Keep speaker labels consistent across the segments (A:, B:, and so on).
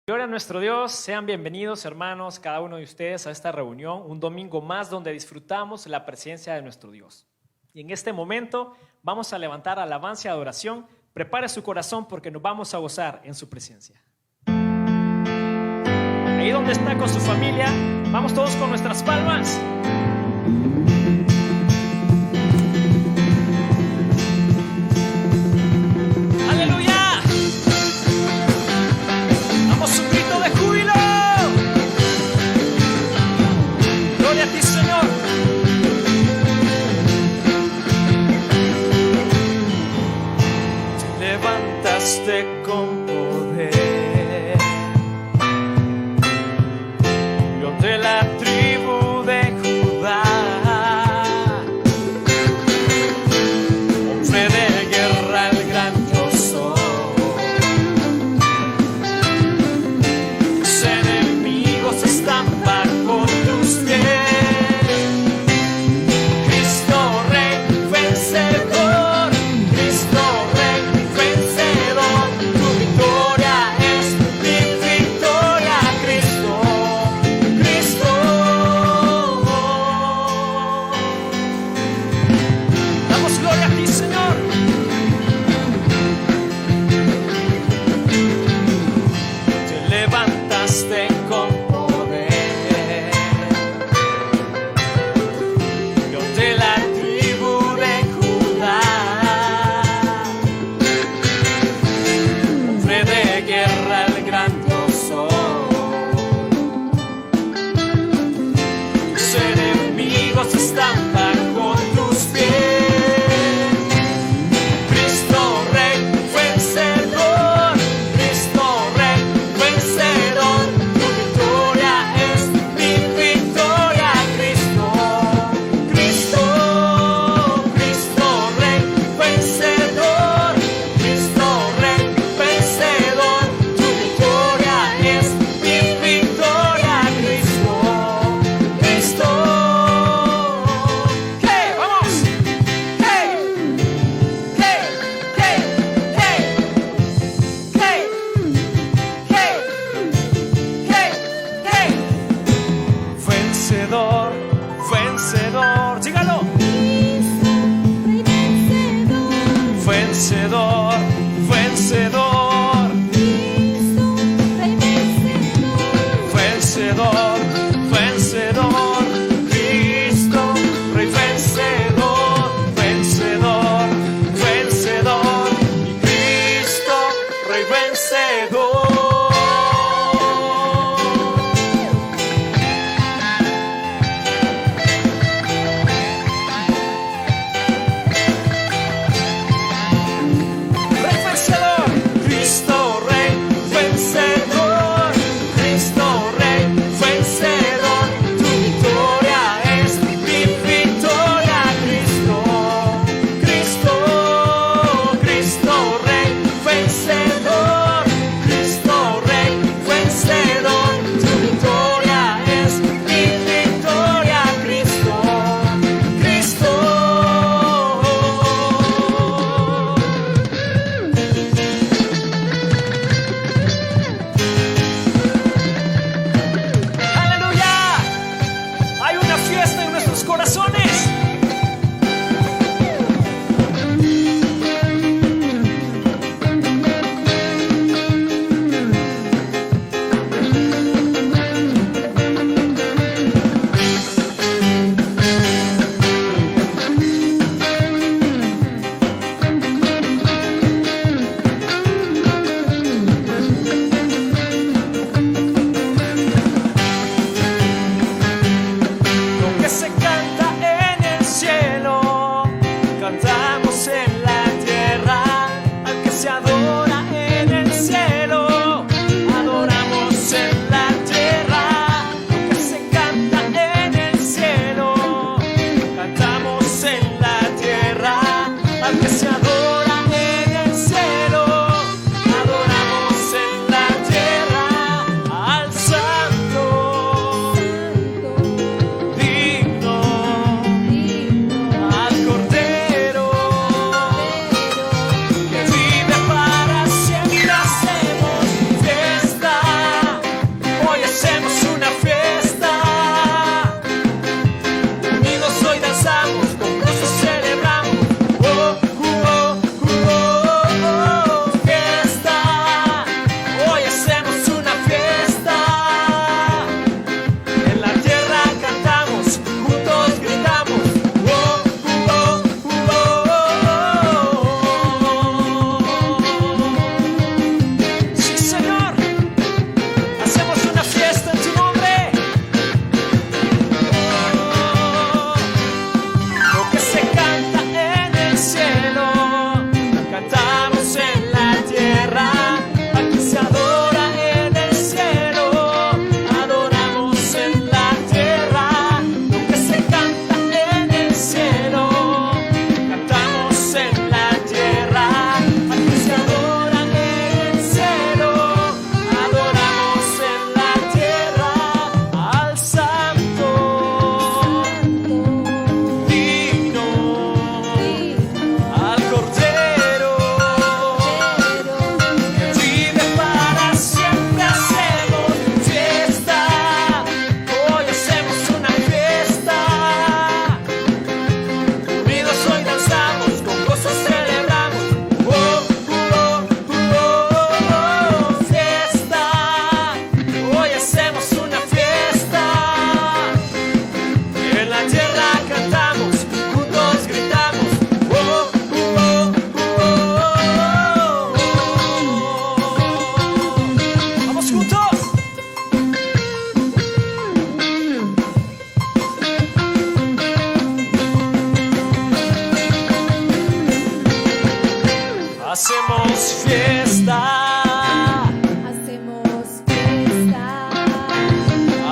A: Gloria a nuestro Dios, sean bienvenidos hermanos, cada uno de ustedes a esta reunión, un domingo más donde disfrutamos la presencia de nuestro Dios. Y en este momento vamos a levantar alabanza y adoración. Prepare su corazón porque nos vamos a gozar en su presencia. Ahí donde está con su familia, vamos todos con nuestras palmas. Con poder, León de la tribu de Judá, hombre de guerra, el gran yo soy. Tus enemigos están bajo tus pies. Cristo Rey vencedor, Cristo Rey vencedor. Tu victoria es mi victoria, Cristo, Cristo. Damos gloria a ti, Señor. Te levantaste con poder.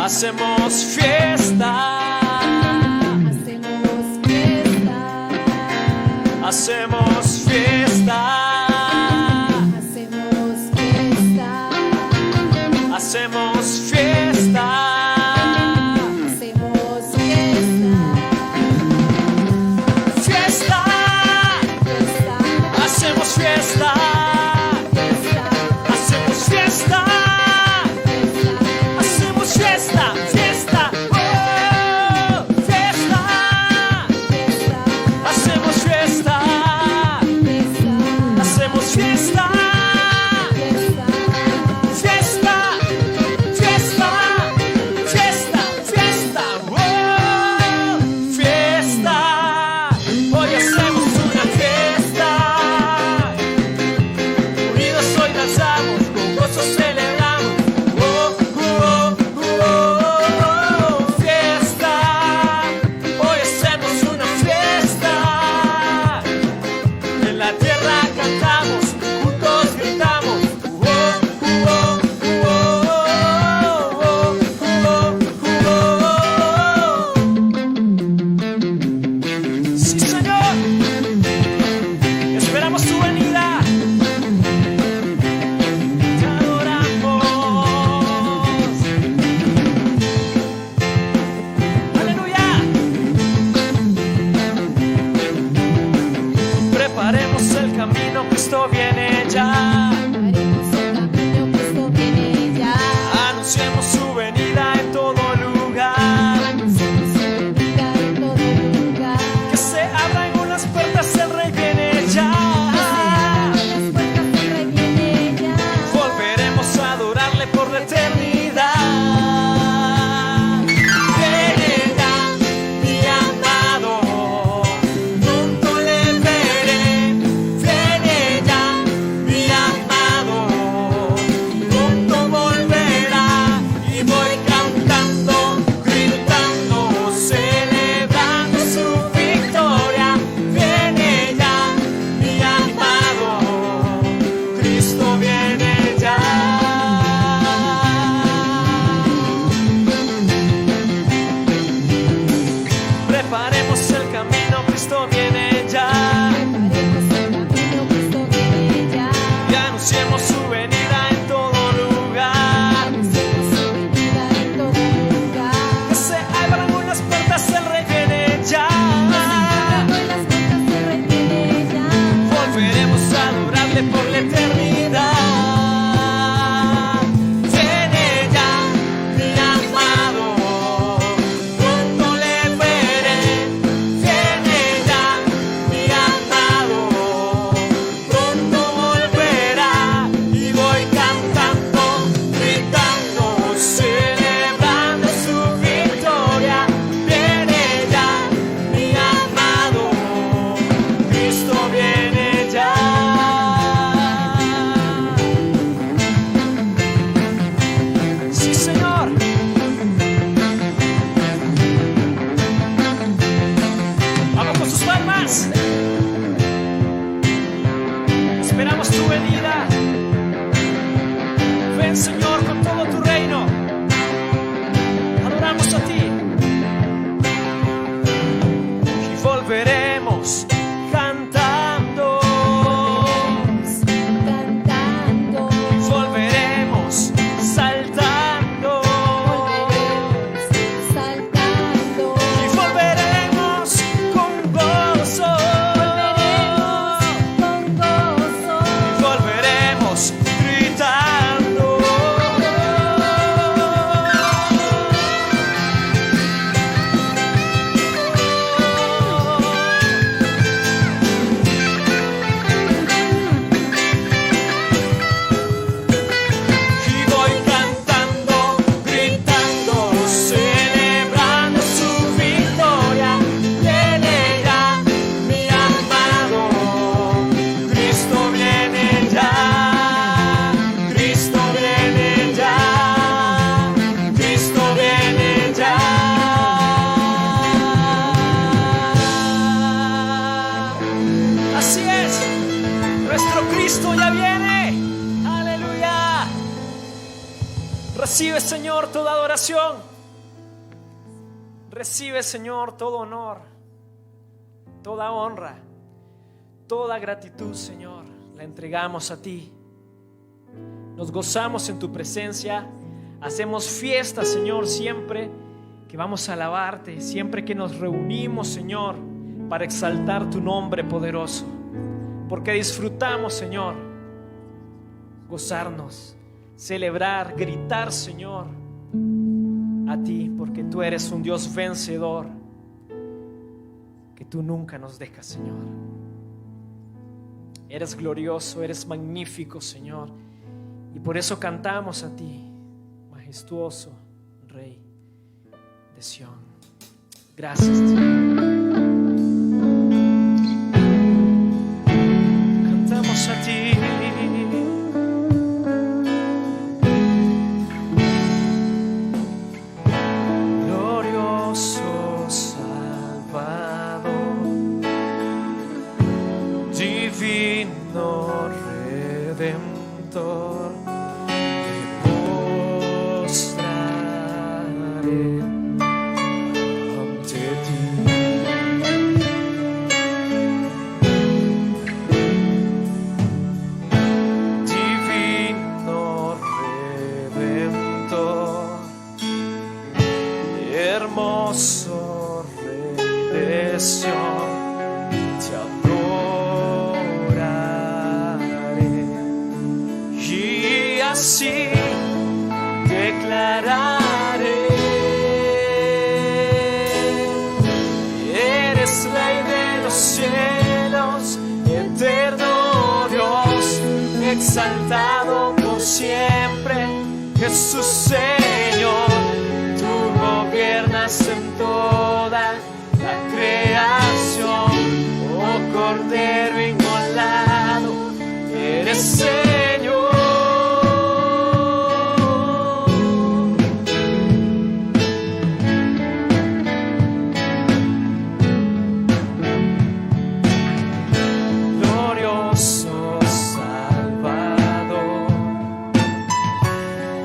A: Hacemos fiesta. Hacemos fiesta. Hacemos fiesta. Fiesta. Hacemos fiesta. Hacemos fiesta. Hacemos fiesta. Fiesta. Oh, fiesta. Hacemos fiesta. Hacemos fiesta. Fiesta. Fiesta. Fiesta. Fiesta. Oh, fiesta. Hoy hacemos una fiesta. Unidos hoy danzamos, con gozo celebramos. Oh, oh, oh, oh, fiesta. Hoy hacemos una fiesta. En la tierra cantamos, juntos gritamos. Oh, oh, oh, oh, oh, oh. Sí, Señor. Esperamos tu venida. Te adoramos. Aleluya. Preparemos el camino, Cristo viene ya. Anunciemos su venida en todo lugar. Que se abran unas puertas, el Rey viene ya. Volveremos a adorarle por la eternidad. Viene ya, mi amado, pronto le veré. Viene ya, mi amado, pronto volverá. Y voy cantando, gritando, celebrando su victoria. Viene ya, mi amado, Cristo viene ya. Preparemos el camino, Cristo viene ya. Y anunciemos su venida en todo lugar. Que se abran unas puertas, el Rey viene ya. Volveremos a adorarle por la eternidad. Viene ya, mi amado, pronto le veré. Viene ya, mi amado, pronto volverá. Y voy cantando, gritando, celebrando su victoria. Viene ya, mi amado, Cristo viene ya. Sí, Señor. Vamos con sus palmas. Esperamos tu venida. Ven, Señor, con todo tu reino. Adoramos a ti. Y volveremos cantando. Y volveremos saltando. Y volveremos con gozo. Y volveremos gritando. Recibe, Señor, toda adoración. Recibe, Señor, todo honor, toda honra, toda gratitud, Señor. La entregamos a ti. Nos gozamos en tu presencia. Hacemos fiesta, Señor, siempre que vamos a alabarte, siempre que nos reunimos, Señor, para exaltar tu nombre poderoso. Porque disfrutamos, Señor, gozarnos, celebrar, gritar, Señor, a ti, porque tú eres un Dios vencedor, que tú nunca nos dejas, Señor. Eres glorioso, eres magnífico, Señor, y por eso cantamos a ti, majestuoso Rey de Sión. Gracias, Señor. Cantamos a ti. Glorioso Salvador, divino Redentor, hermoso Rey de Sión, te adoraré y así declararé: eres Rey de los cielos, eterno Dios, exaltado por siempre, Jesús Señor. Gobiernas en toda la creación, oh Cordero inmolado, eres Señor. Glorioso Salvador,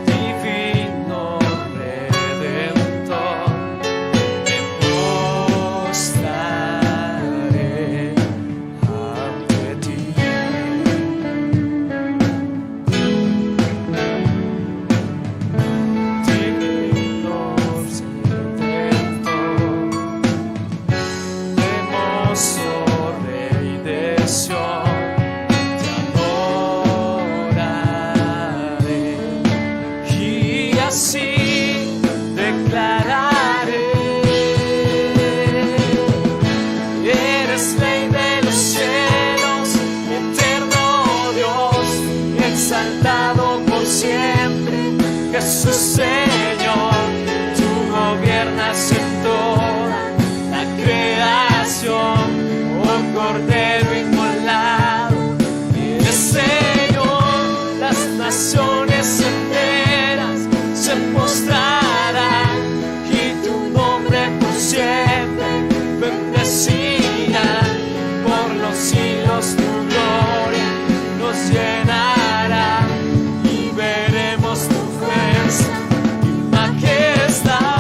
A: divino Redentor, Jesús Señor, tú gobiernas en toda la creación, oh Cordero inmolado, eres Señor. Las naciones enteras se postrarán y tu nombre por siempre bendecirán. Por los siglos tu gloria nos llenará y veremos tu fuerza y majestad.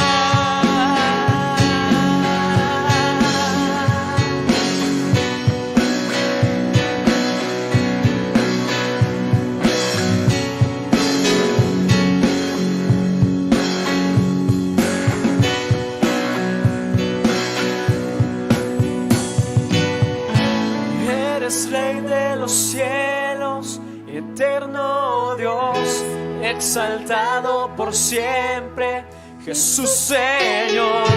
A: Eres Rey de los cielos, eterno Dios, exaltado por siempre, Jesús Señor.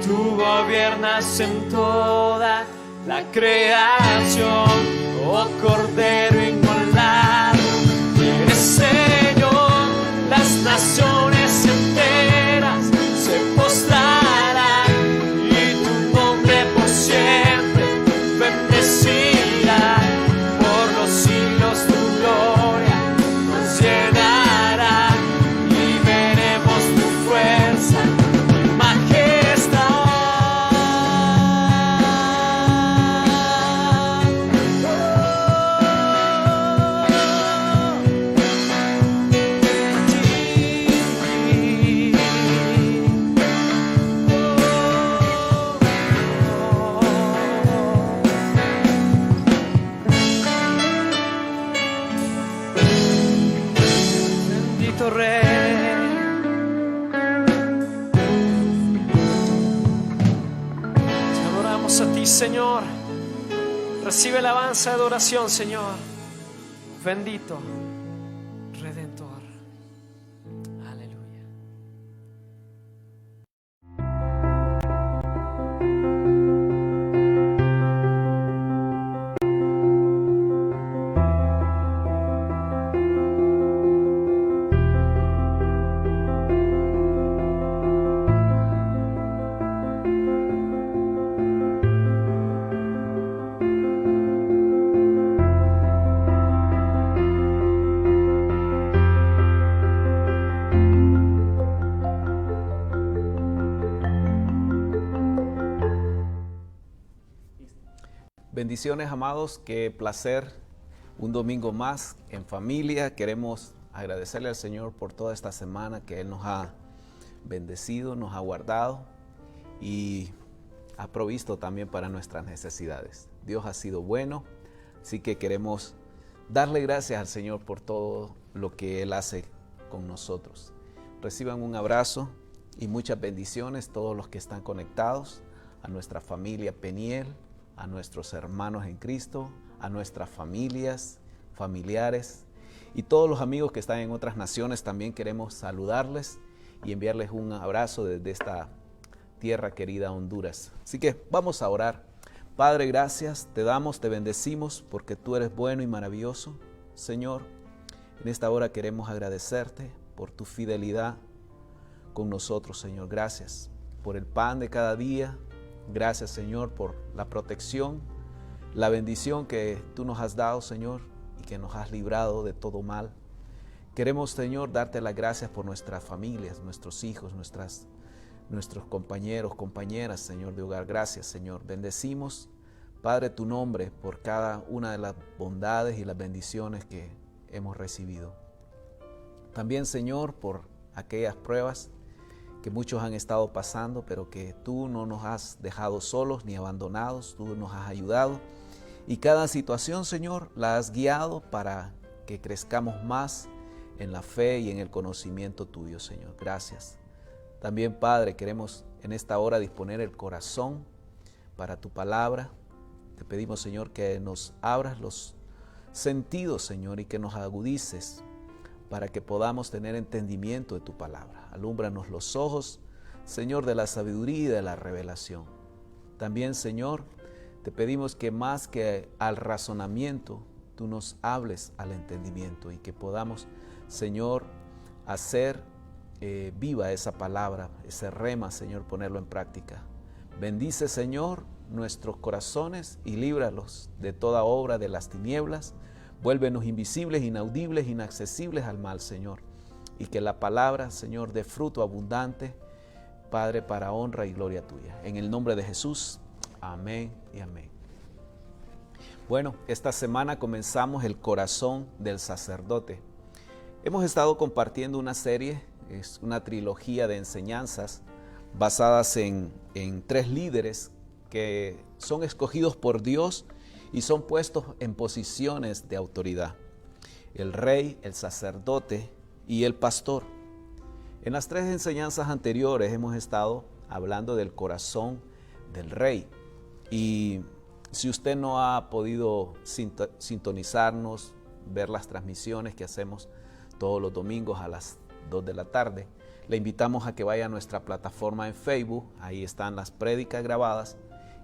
A: Tú gobiernas en toda la creación, oh Cordero inmolado, eres Señor. Las naciones enteras se postrarán y tu nombre por siempre bendecirá. Por los siglos tu gloria nos llenará y veremos tu fuerza y majestad. Oh, Señor, recibe la alabanza de adoración, Señor. Bendito Redentor. Aleluya.
B: Bendiciones, amados, qué placer, un domingo más en familia. Queremos agradecerle al Señor por toda esta semana que Él nos ha bendecido, nos ha guardado y ha provisto también para nuestras necesidades. Dios ha sido bueno, así que queremos darle gracias al Señor por todo lo que Él hace con nosotros. Reciban un abrazo y muchas bendiciones todos los que están conectados, a nuestra familia Peniel, a nuestros hermanos en Cristo, a nuestras familias, familiares y todos los amigos que están en otras naciones. También queremos saludarles y enviarles un abrazo desde esta tierra querida, Honduras. Así que vamos a orar. Padre, gracias, te damos, te bendecimos porque tú eres bueno y maravilloso. Señor, en esta hora queremos agradecerte por tu fidelidad con nosotros, Señor. Gracias por el pan de cada día. Gracias, Señor, por la protección, la bendición que tú nos has dado, Señor, y que nos has librado de todo mal. Queremos, Señor, darte las gracias por nuestras familias, nuestros hijos, nuestros compañeros, compañeras, Señor, de hogar. Gracias, Señor. Bendecimos, Padre, tu nombre por cada una de las bondades y las bendiciones que hemos recibido. También, Señor, por aquellas pruebas que muchos han estado pasando, pero que tú no nos has dejado solos ni abandonados, tú nos has ayudado. Y cada situación, Señor, la has guiado para que crezcamos más en la fe y en el conocimiento tuyo, Señor. Gracias. También, Padre, queremos en esta hora disponer el corazón para tu palabra. Te pedimos, Señor, que nos abras los sentidos, Señor, y que nos agudices para que podamos tener entendimiento de tu palabra. Alúmbranos los ojos, Señor, de la sabiduría y de la revelación. También, Señor, te pedimos que más que al razonamiento, tú nos hables al entendimiento y que podamos, Señor, hacer viva esa palabra, ese rema, Señor, ponerlo en práctica. Bendice, Señor, nuestros corazones y líbralos de toda obra de las tinieblas. Vuélvenos invisibles, inaudibles, inaccesibles al mal, Señor. Y que la palabra, Señor, dé fruto abundante, Padre, para honra y gloria tuya. En el nombre de Jesús, amén y amén. Bueno, esta semana comenzamos el corazón del sacerdote. Hemos estado compartiendo una serie, es una trilogía de enseñanzas basadas en 3 líderes que son escogidos por Dios y son puestos en posiciones de autoridad: el rey, el sacerdote y el pastor. En las 3 enseñanzas anteriores hemos estado hablando del corazón del rey. Y si usted no ha podido sintonizarnos, ver las transmisiones que hacemos todos los domingos a las 2 de la tarde, le invitamos a que vaya a nuestra plataforma en Facebook. Ahí están las prédicas grabadas.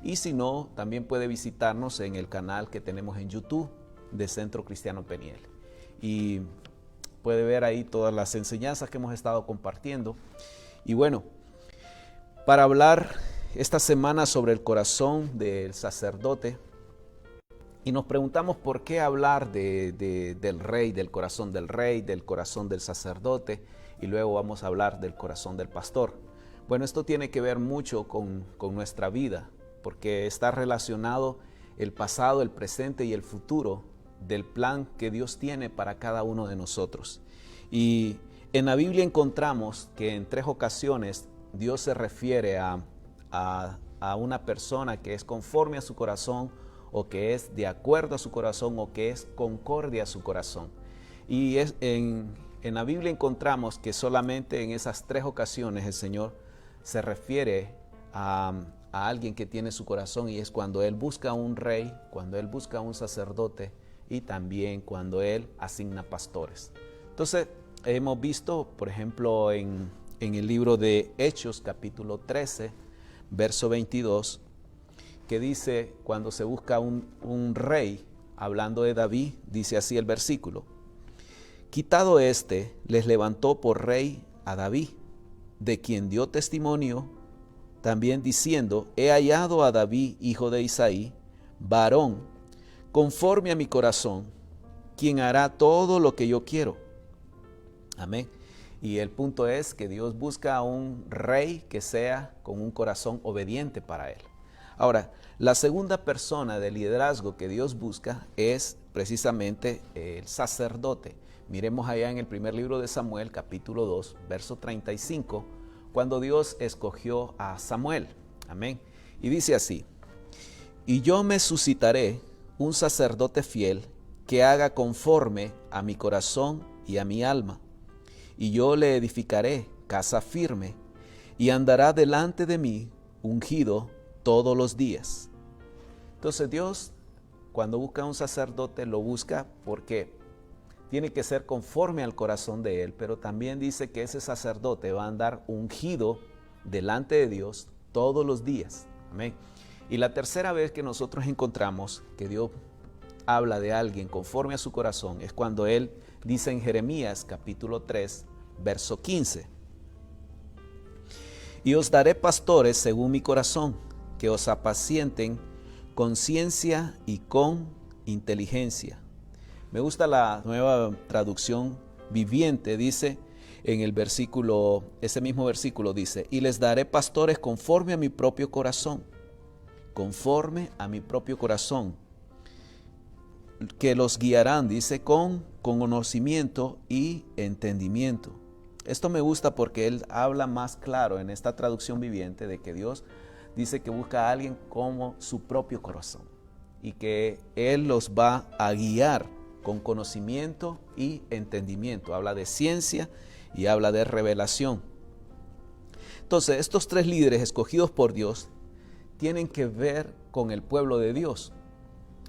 B: Y si no, también puede visitarnos en el canal que tenemos en YouTube de Centro Cristiano Peniel. Y puede ver ahí todas las enseñanzas que hemos estado compartiendo. Y bueno, para hablar esta semana sobre el corazón del sacerdote, y nos preguntamos por qué hablar del rey, del corazón del sacerdote, y luego vamos a hablar del corazón del pastor. Bueno, esto tiene que ver mucho con nuestra vida, porque está relacionado el pasado, el presente y el futuro del plan que Dios tiene para cada uno de nosotros. Y en la Biblia encontramos que en 3 ocasiones Dios se refiere a una persona que es conforme a su corazón, o que es de acuerdo a su corazón, o que es concordia a su corazón. Y en la Biblia encontramos que solamente en esas 3 ocasiones el Señor se refiere a a alguien que tiene su corazón, y es cuando Él busca un rey, cuando Él busca un sacerdote y también cuando Él asigna pastores. Entonces, hemos visto, por ejemplo, en el libro de Hechos, capítulo 13, verso 22, que dice, cuando se busca un rey, hablando de David, dice así el versículo: quitado éste, les levantó por rey a David, de quien dio testimonio también diciendo: he hallado a David, hijo de Isaí, varón, conforme a mi corazón, quien hará todo lo que yo quiero. Amén. Y el punto es que Dios busca a un rey que sea con un corazón obediente para Él. Ahora, la segunda persona de liderazgo que Dios busca es precisamente el sacerdote. Miremos allá en el primer libro de Samuel, capítulo 2, verso 35, cuando Dios escogió a Samuel. Amén. Y dice así: y yo me suscitaré un sacerdote fiel que haga conforme a mi corazón y a mi alma. Y yo le edificaré casa firme, y andará delante de mí ungido todos los días. Entonces Dios, cuando busca a un sacerdote, lo busca porque tiene que ser conforme al corazón de Él, pero también dice que ese sacerdote va a andar ungido delante de Dios todos los días. Amén. Y la tercera vez que nosotros encontramos que Dios habla de alguien conforme a su corazón es cuando Él dice en Jeremías capítulo 3, verso 15: y os daré pastores según mi corazón, que os apacienten con ciencia y con inteligencia. Me gusta la Nueva Traducción Viviente, dice en el versículo, ese mismo versículo dice: y les daré pastores conforme a mi propio corazón, conforme a mi propio corazón, que los guiarán, dice, con conocimiento y entendimiento. Esto me gusta porque Él habla más claro en esta traducción viviente de que Dios dice que busca a alguien como su propio corazón y que Él los va a guiar con conocimiento y entendimiento. Habla de ciencia y habla de revelación. Entonces, estos tres líderes escogidos por Dios tienen que ver con el pueblo de Dios.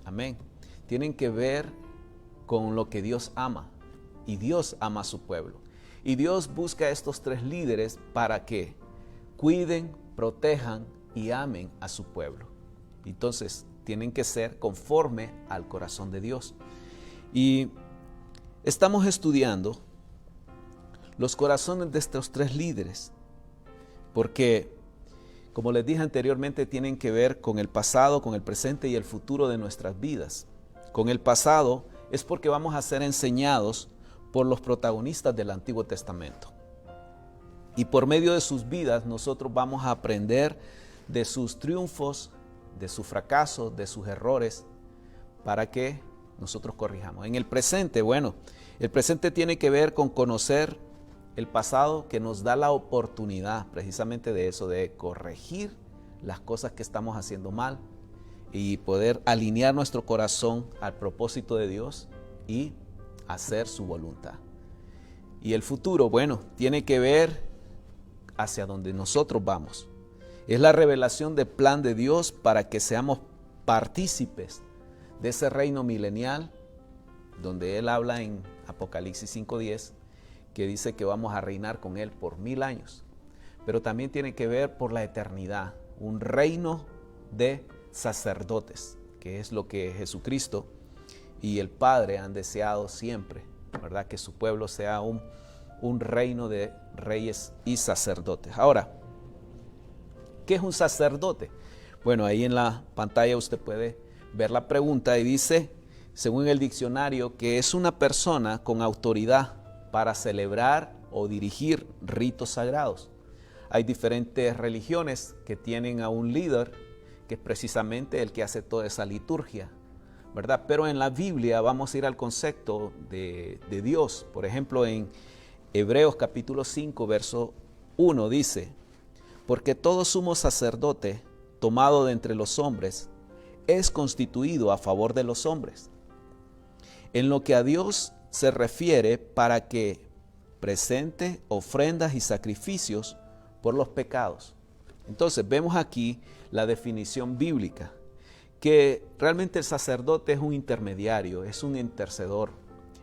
B: Amén. Tienen que ver con lo que Dios ama. Y Dios ama a su pueblo. Y Dios busca a estos tres líderes para que cuiden, protejan y amen a su pueblo. Entonces, tienen que ser conforme al corazón de Dios. Y estamos estudiando los corazones de estos tres líderes, porque, como les dije anteriormente, tienen que ver con el pasado, con el presente y el futuro de nuestras vidas. Con el pasado es porque vamos a ser enseñados por los protagonistas del Antiguo Testamento. Y por medio de sus vidas nosotros vamos a aprender de sus triunfos, de sus fracasos, de sus errores, para que nosotros corrijamos. En el presente, bueno, el presente tiene que ver con conocer el pasado, que nos da la oportunidad precisamente de eso, de corregir las cosas que estamos haciendo mal y poder alinear nuestro corazón al propósito de Dios y hacer su voluntad. Y el futuro, bueno, tiene que ver hacia donde nosotros vamos. Es la revelación del plan de Dios para que seamos partícipes de ese reino milenial, donde Él habla en Apocalipsis 5:10, que dice que vamos a reinar con Él por 1000 años. Pero también tiene que ver por la eternidad, un reino de sacerdotes, que es lo que Jesucristo y el Padre han deseado siempre, ¿verdad? Que su pueblo sea un reino de reyes y sacerdotes. Ahora, ¿qué es un sacerdote? Bueno, ahí en la pantalla usted puede ver la pregunta y dice, según el diccionario, que es una persona con autoridad para celebrar o dirigir ritos sagrados. Hay diferentes religiones que tienen a un líder que es precisamente el que hace toda esa liturgia, ¿verdad? Pero en la Biblia vamos a ir al concepto de Dios. Por ejemplo, en Hebreos capítulo 5, verso 1 dice: porque todo sumo sacerdote tomado de entre los hombres es constituido a favor de los hombres, en lo que a Dios se refiere, para que presente ofrendas y sacrificios por los pecados. Entonces vemos aquí la definición bíblica, que realmente el sacerdote es un intermediario, es un intercedor,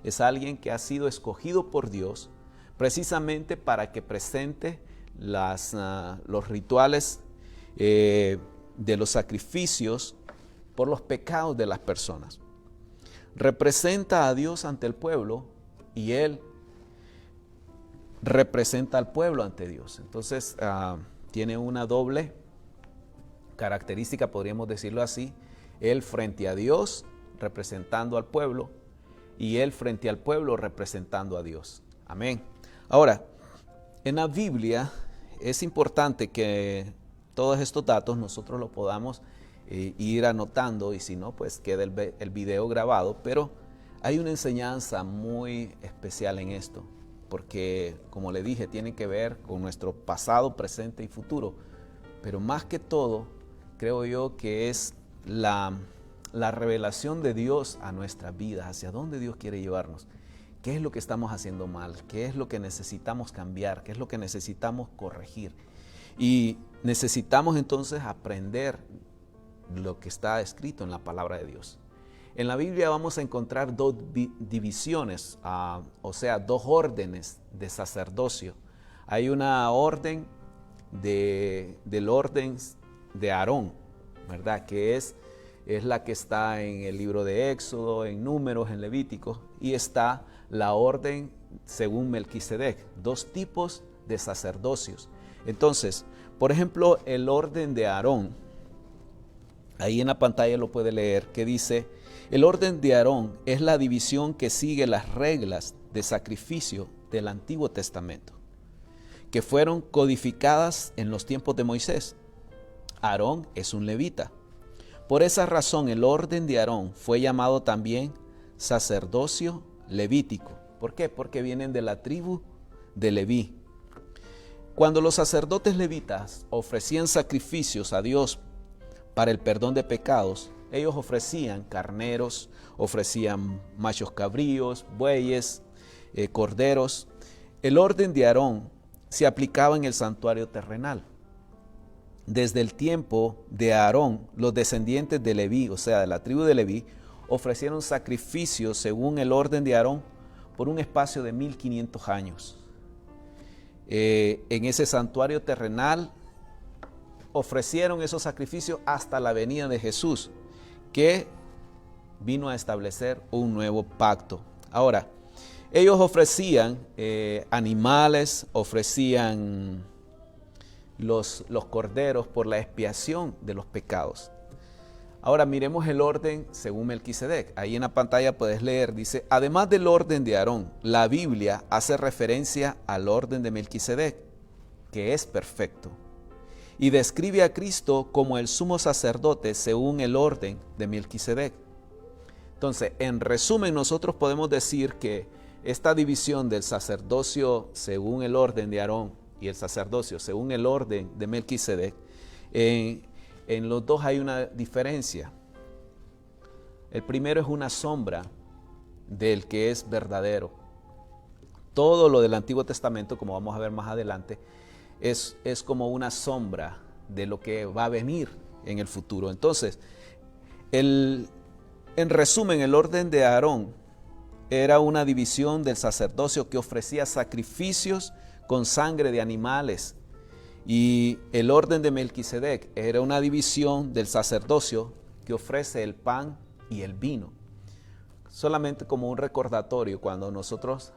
B: es alguien que ha sido escogido por Dios precisamente para que presente los rituales de los sacrificios por los pecados de las personas. Representa a Dios ante el pueblo y Él representa al pueblo ante Dios. Entonces tiene una doble característica, podríamos decirlo así. Él frente a Dios representando al pueblo y Él frente al pueblo representando a Dios. Amén. Ahora, en la Biblia es importante que todos estos datos nosotros los podamos ir anotando, y si no, pues queda el video grabado, pero hay una enseñanza muy especial en esto, porque como le dije, tiene que ver con nuestro pasado, presente y futuro, pero más que todo, creo yo que es la revelación de Dios a nuestras vidas, hacia dónde Dios quiere llevarnos, qué es lo que estamos haciendo mal, qué es lo que necesitamos cambiar, qué es lo que necesitamos corregir. Y necesitamos entonces aprender lo que está escrito en la palabra de Dios. En la Biblia vamos a encontrar dos divisiones, o sea, dos órdenes de sacerdocio. Hay una orden del orden de Aarón, ¿verdad? Que es la que está en el libro de Éxodo, en Números, en Levíticos, y está la orden según Melquisedec, dos tipos de sacerdocios. Entonces, por ejemplo, el orden de Aarón, ahí en la pantalla lo puede leer, que dice: el orden de Aarón es la división que sigue las reglas de sacrificio del Antiguo Testamento, que fueron codificadas en los tiempos de Moisés. Aarón es un levita. Por esa razón, el orden de Aarón fue llamado también sacerdocio levítico. ¿Por qué? Porque vienen de la tribu de Leví. Cuando los sacerdotes levitas ofrecían sacrificios a Dios para el perdón de pecados, ellos ofrecían carneros, ofrecían machos cabríos, bueyes, corderos. El orden de Aarón se aplicaba en el santuario terrenal. Desde el tiempo de Aarón, los descendientes de Leví, o sea, de la tribu de Leví, ofrecieron sacrificios según el orden de Aarón por un espacio de 1500 años. En ese santuario terrenal ofrecieron esos sacrificios hasta la venida de Jesús, que vino a establecer un nuevo pacto. Ahora, ellos ofrecían animales, ofrecían los corderos por la expiación de los pecados. Ahora miremos el orden según Melquisedec. Ahí en la pantalla puedes leer, dice: además del orden de Aarón, la Biblia hace referencia al orden de Melquisedec, que es perfecto, y describe a Cristo como el sumo sacerdote según el orden de Melquisedec. Entonces, en resumen, nosotros podemos decir que esta división del sacerdocio según el orden de Aarón y el sacerdocio según el orden de Melquisedec, en los dos hay una diferencia. El primero es una sombra del que es verdadero. Todo lo del Antiguo Testamento, como vamos a ver más adelante, es como una sombra de lo que va a venir en el futuro. Entonces, en resumen, el orden de Aarón era una división del sacerdocio que ofrecía sacrificios con sangre de animales, y el orden de Melquisedec era una división del sacerdocio que ofrece el pan y el vino. Solamente como un recordatorio, cuando nosotros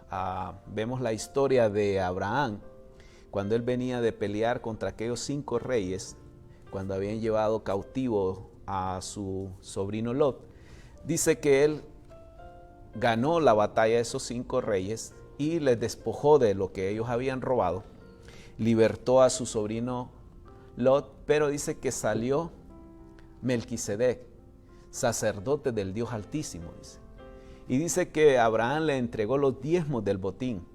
B: vemos la historia de Abraham, cuando él venía de pelear contra aquellos 5 reyes, cuando habían llevado cautivo a su sobrino Lot, dice que él ganó la batalla de esos 5 reyes y les despojó de lo que ellos habían robado, libertó a su sobrino Lot, pero dice que salió Melquisedec, sacerdote del Dios Altísimo, dice. Y dice que Abraham le entregó los diezmos del botín,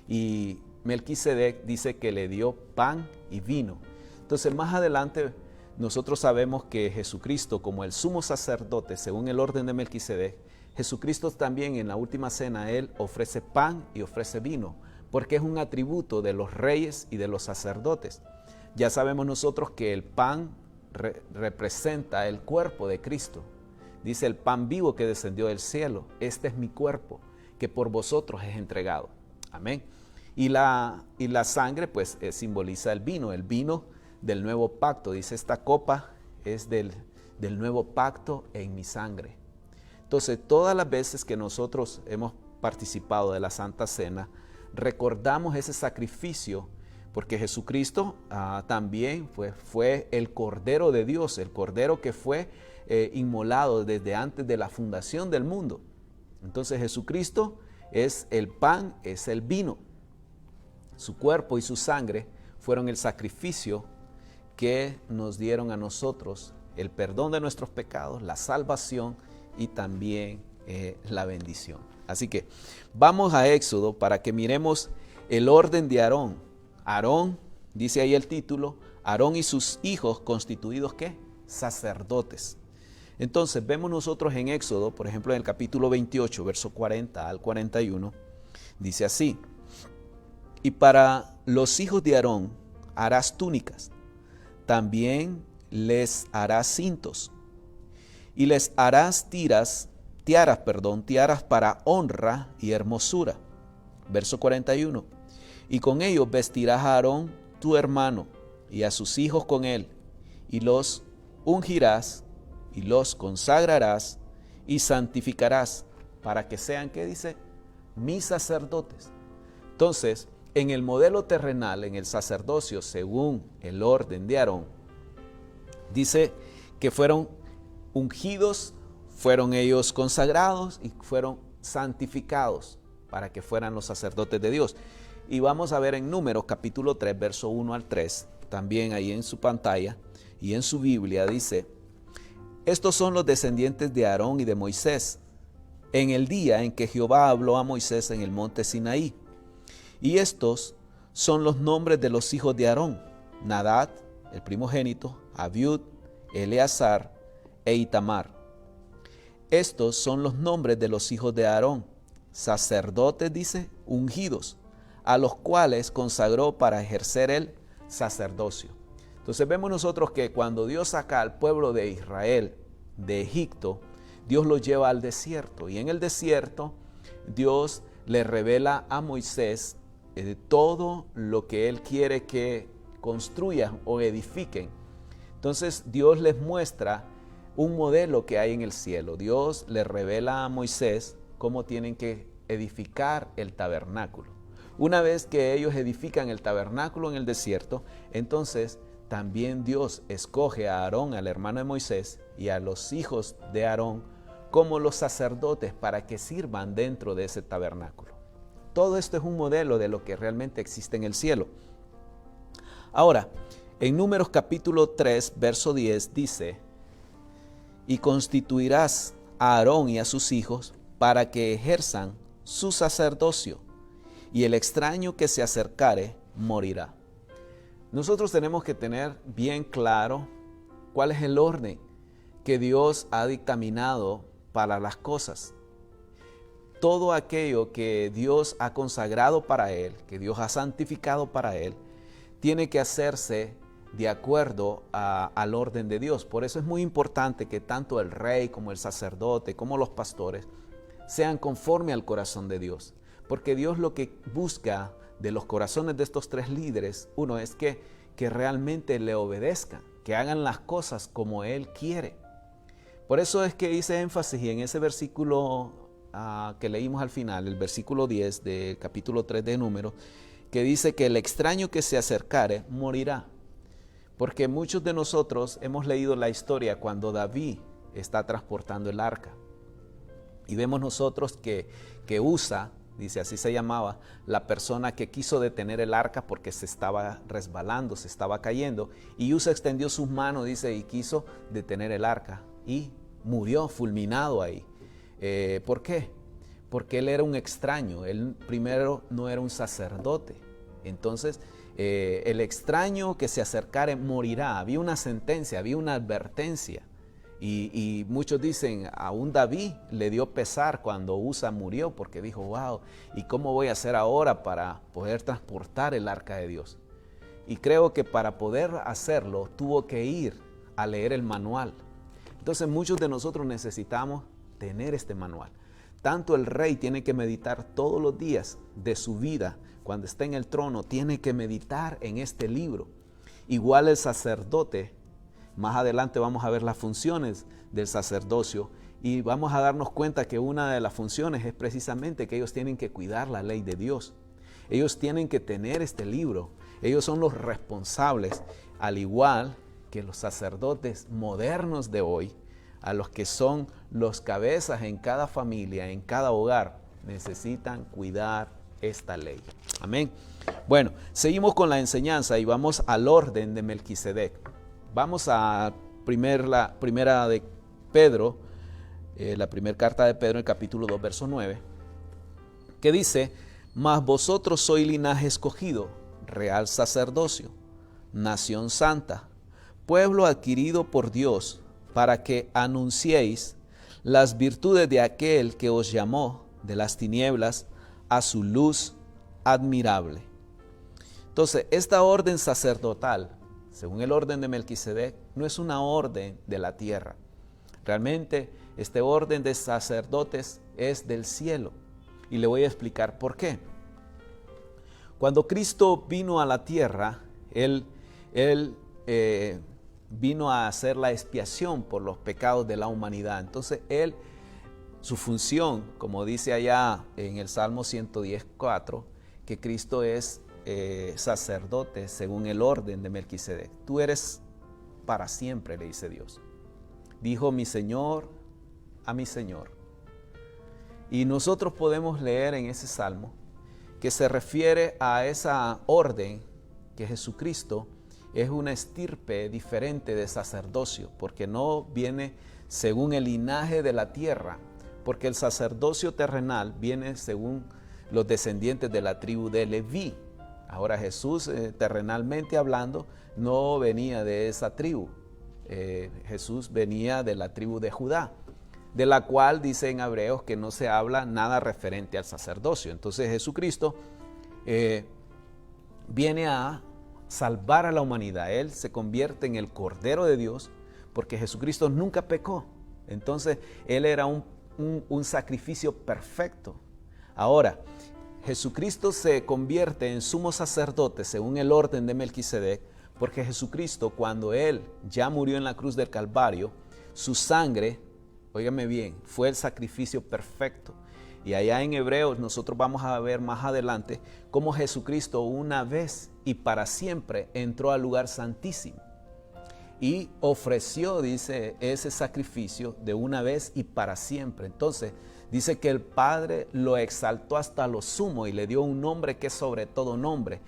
B: y Melquisedec dice que le dio pan y vino. Entonces, más adelante nosotros sabemos que Jesucristo, como el sumo sacerdote según el orden de Melquisedec, Jesucristo también en la última cena, Él ofrece pan y ofrece vino, porque es un atributo de los reyes y de los sacerdotes. Ya sabemos nosotros que el pan representa el cuerpo de Cristo. Dice el pan vivo que descendió del cielo. Este es mi cuerpo que por vosotros es entregado. Amén. Y la sangre pues simboliza el vino del nuevo pacto. Dice esta copa es del nuevo pacto en mi sangre. Entonces todas las veces que nosotros hemos participado de la Santa Cena, recordamos ese sacrificio porque Jesucristo también fue el Cordero de Dios, el Cordero que fue inmolado desde antes de la fundación del mundo. Entonces Jesucristo es el pan, es el vino. Su cuerpo y su sangre fueron el sacrificio que nos dieron a nosotros el perdón de nuestros pecados, la salvación y también la bendición. Así que vamos a Éxodo para que miremos el orden de Aarón. Aarón, dice ahí el título, Aarón y sus hijos constituidos, ¿qué? Sacerdotes. Entonces vemos nosotros en Éxodo, por ejemplo en el capítulo 28, verso 40 al 41, dice así: y para los hijos de Aarón harás túnicas, también les harás cintos, y les harás tiaras para honra y hermosura. Verso 41. Y con ellos vestirás a Aarón tu hermano y a sus hijos con él, y los ungirás y los consagrarás y santificarás para que sean, ¿qué dice? Mis sacerdotes. Entonces, en el modelo terrenal, en el sacerdocio, según el orden de Aarón, dice que fueron ungidos, fueron ellos consagrados y fueron santificados para que fueran los sacerdotes de Dios. Y vamos a ver en Números capítulo 3, verso 1 al 3, también ahí en su pantalla y en su Biblia dice: estos son los descendientes de Aarón y de Moisés, en el día en que Jehová habló a Moisés en el monte Sinaí. Y estos son los nombres de los hijos de Aarón: Nadab, el primogénito, Abiud, Eleazar e Itamar. Estos son los nombres de los hijos de Aarón, sacerdotes, dice, ungidos, a los cuales consagró para ejercer el sacerdocio. Entonces vemos nosotros que cuando Dios saca al pueblo de Israel de Egipto, Dios los lleva al desierto, y en el desierto Dios le revela a Moisés todo lo que Él quiere que construyan o edifiquen. Entonces Dios les muestra un modelo que hay en el cielo. Dios le revela a Moisés cómo tienen que edificar el tabernáculo. Una vez que ellos edifican el tabernáculo en el desierto, entonces también Dios escoge a Aarón, al hermano de Moisés, y a los hijos de Aarón como los sacerdotes para que sirvan dentro de ese tabernáculo. Todo esto es un modelo de lo que realmente existe en el cielo. Ahora, en Números capítulo 3, verso 10 dice: y constituirás a Aarón y a sus hijos para que ejerzan su sacerdocio, y el extraño que se acercare morirá. Nosotros tenemos que tener bien claro cuál es el orden que Dios ha dictaminado para las cosas. Todo aquello que Dios ha consagrado para Él, que Dios ha santificado para Él, tiene que hacerse de acuerdo al orden de Dios. Por eso es muy importante que tanto el rey como el sacerdote, como los pastores, sean conforme al corazón de Dios. Porque Dios lo que busca de los corazones de estos tres líderes, uno es que realmente le obedezcan, que hagan las cosas como Él quiere. Por eso es que hice énfasis en ese versículo que leímos al final, el versículo 10 del capítulo 3 de Números, que dice que el extraño que se acercare morirá. Porque muchos de nosotros hemos leído la historia cuando David está transportando el arca. Y vemos nosotros que Usa, dice, así se llamaba, la persona que quiso detener el arca porque se estaba resbalando, se estaba cayendo. Y Usa extendió sus manos, dice, y quiso detener el arca. Y murió fulminado ahí. ¿Por qué? Porque él era un extraño. Él primero no era un sacerdote. Entonces, el extraño que se acercare morirá. Había una sentencia, había una advertencia. Y muchos dicen, aún David le dio pesar cuando Usa murió, porque dijo, wow, ¿y cómo voy a hacer ahora para poder transportar el arca de Dios? Y creo que para poder hacerlo tuvo que ir a leer el manual. Entonces muchos de nosotros necesitamos tener este manual. Tanto el rey tiene que meditar todos los días de su vida. Cuando está en el trono tiene que meditar en este libro. Igual el sacerdote. Más adelante vamos a ver las funciones del sacerdocio y vamos a darnos cuenta que una de las funciones es precisamente que ellos tienen que cuidar la ley de Dios. Ellos tienen que tener este libro. Ellos son los responsables, al igual que los sacerdotes modernos de hoy, a los que son los cabezas en cada familia, en cada hogar, necesitan cuidar esta ley. Amén. Bueno, seguimos con la enseñanza y vamos al orden de Melquisedec. Vamos a la primera de Pedro, la primera carta de Pedro, el capítulo 2, verso 9, que dice: mas vosotros sois linaje escogido, real sacerdocio, nación santa, pueblo adquirido por Dios, para que anunciéis las virtudes de aquel que os llamó de las tinieblas a su luz admirable. Entonces, esta orden sacerdotal, según el orden de Melquisedec, no es una orden de la tierra. Realmente, este orden de sacerdotes es del cielo. Y le voy a explicar por qué. Cuando Cristo vino a la tierra, Él vino a hacer la expiación por los pecados de la humanidad. Entonces, su función, como dice allá en el Salmo 110:4, que Cristo es sacerdote según el orden de Melquisedec. Tú eres para siempre, le dice Dios. Dijo mi Señor a mi Señor. Y nosotros podemos leer en ese salmo que se refiere a esa orden que Jesucristo es una estirpe diferente de sacerdocio, porque no viene según el linaje de la tierra, porque el sacerdocio terrenal viene según los descendientes de la tribu de Leví. Ahora Jesús, terrenalmente hablando, no venía de esa tribu. Jesús venía de la tribu de Judá, de la cual dice en Hebreos que no se habla nada referente al sacerdocio. Entonces Jesucristo viene a salvar a la humanidad. Él se convierte en el Cordero de Dios porque Jesucristo nunca pecó. Entonces Él era un sacrificio perfecto. Ahora, Jesucristo se convierte en sumo sacerdote según el orden de Melquisedec, porque Jesucristo, cuando Él ya murió en la cruz del Calvario, su sangre, óigame bien, fue el sacrificio perfecto. Y allá en Hebreos nosotros vamos a ver más adelante cómo Jesucristo una vez y para siempre entró al lugar santísimo y ofreció, dice, ese sacrificio de una vez y para siempre. Entonces dice que el Padre lo exaltó hasta lo sumo y le dio un nombre que es sobre todo nombre.